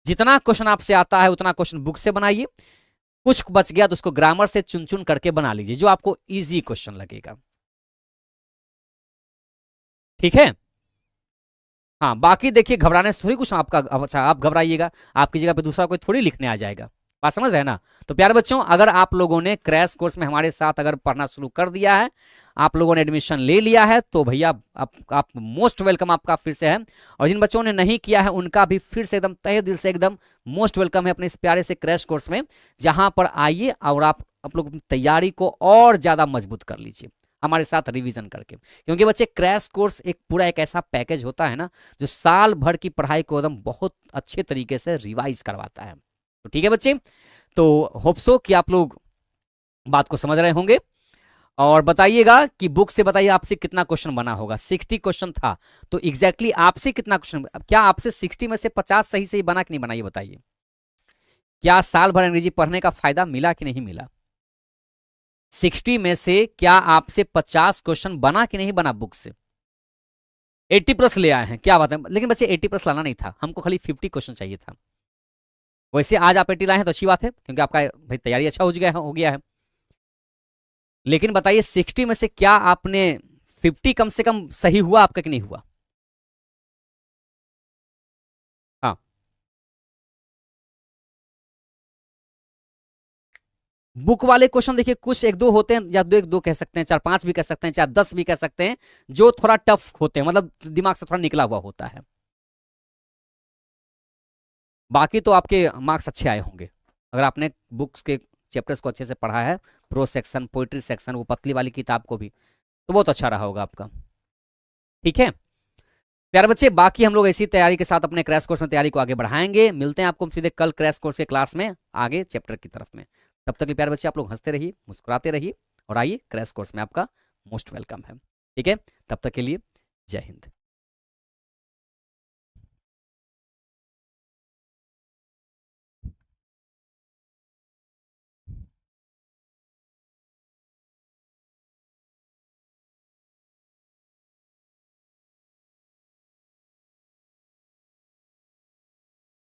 जितना क्वेश्चन आपसे आता है उतना क्वेश्चन बुक से बनाइए, कुछ बच गया तो उसको ग्रामर से चुन चुन करके बना लीजिए जो आपको इजी क्वेश्चन लगेगा, ठीक है। हाँ बाकी देखिए घबराने से थोड़ी कुछ आपका, अच्छा आप घबराइएगा, आपकी जगह पे दूसरा कोई थोड़ी लिखने आ जाएगा, बात समझ रहे हैं ना। तो प्यारे बच्चों, अगर आप लोगों ने क्रैश कोर्स में हमारे साथ अगर पढ़ना शुरू कर दिया है, आप लोगों ने एडमिशन ले लिया है, तो भैया आप मोस्ट वेलकम आपका फिर से है। और जिन बच्चों ने नहीं किया है उनका भी फिर से एकदम तहे दिल से एकदम मोस्ट वेलकम है अपने इस प्यारे से क्रैश कोर्स में, जहां पर आइए और आप लोग तैयारी को और ज्यादा मजबूत कर लीजिए हमारे साथ रिवीजन करके। क्योंकि बच्चे क्रैश कोर्स एक पूरा एक ऐसा पैकेज होता है ना जो साल भर की पढ़ाई को एकदम बहुत अच्छे तरीके से रिवाइज करवाता है। तो ठीक है बच्चे, तो होप सो कि आप लोग बात को समझ रहे होंगे। और बताइएगा कि बुक से बताइए आपसे कितना क्वेश्चन बना होगा। 60 क्वेश्चन था, तो एग्जैक्टली आपसे कितना क्वेश्चन, क्या आपसे 60 में से 50 सही से ही बना कि नहीं बना, ये बताइए। क्या साल भर अंग्रेजी पढ़ने का फायदा मिला कि नहीं मिला? 60 में से क्या आपसे 50 क्वेश्चन बना कि नहीं बना बुक से? 80 प्लस ले आए हैं, क्या बात है। लेकिन बच्चे 80 प्लस लाना नहीं था, हमको खाली 50 क्वेश्चन चाहिए था। वैसे आज आप 80 लाए हैं तो अच्छी बात है, क्योंकि आपका भाई तैयारी अच्छा हो गया है। लेकिन बताइए 60 में से क्या आपने 50 कम से कम सही हुआ आपका कि नहीं हुआ? हाँ, बुक वाले क्वेश्चन देखिए कुछ एक दो होते हैं, या दो एक दो कह सकते हैं, 4-5 भी कह सकते हैं, 4-10 भी कह सकते हैं, जो थोड़ा टफ होते हैं, मतलब दिमाग से थोड़ा निकला हुआ होता है। बाकी तो आपके मार्क्स अच्छे आए होंगे अगर आपने बुक्स के चैप्टर्स को अच्छे से पढ़ा है, प्रो सेक्शन, पोइट्री सेक्शन, वो पतली वाली किताब को भी, तो बहुत अच्छा रहा होगा आपका। ठीक है प्यारे बच्चे, बाकी हम लोग ऐसी तैयारी के साथ अपने क्रैश कोर्स में तैयारी को आगे बढ़ाएंगे। मिलते हैं आपको सीधे कल क्रैश कोर्स के क्लास में आगे चैप्टर की तरफ में। तब तक के प्यारे बच्चे आप लोग हंसते रहिए, मुस्कुराते रहिए, और आइए क्रैश कोर्स में आपका मोस्ट वेलकम है। ठीक है, तब तक के लिए जय हिंद।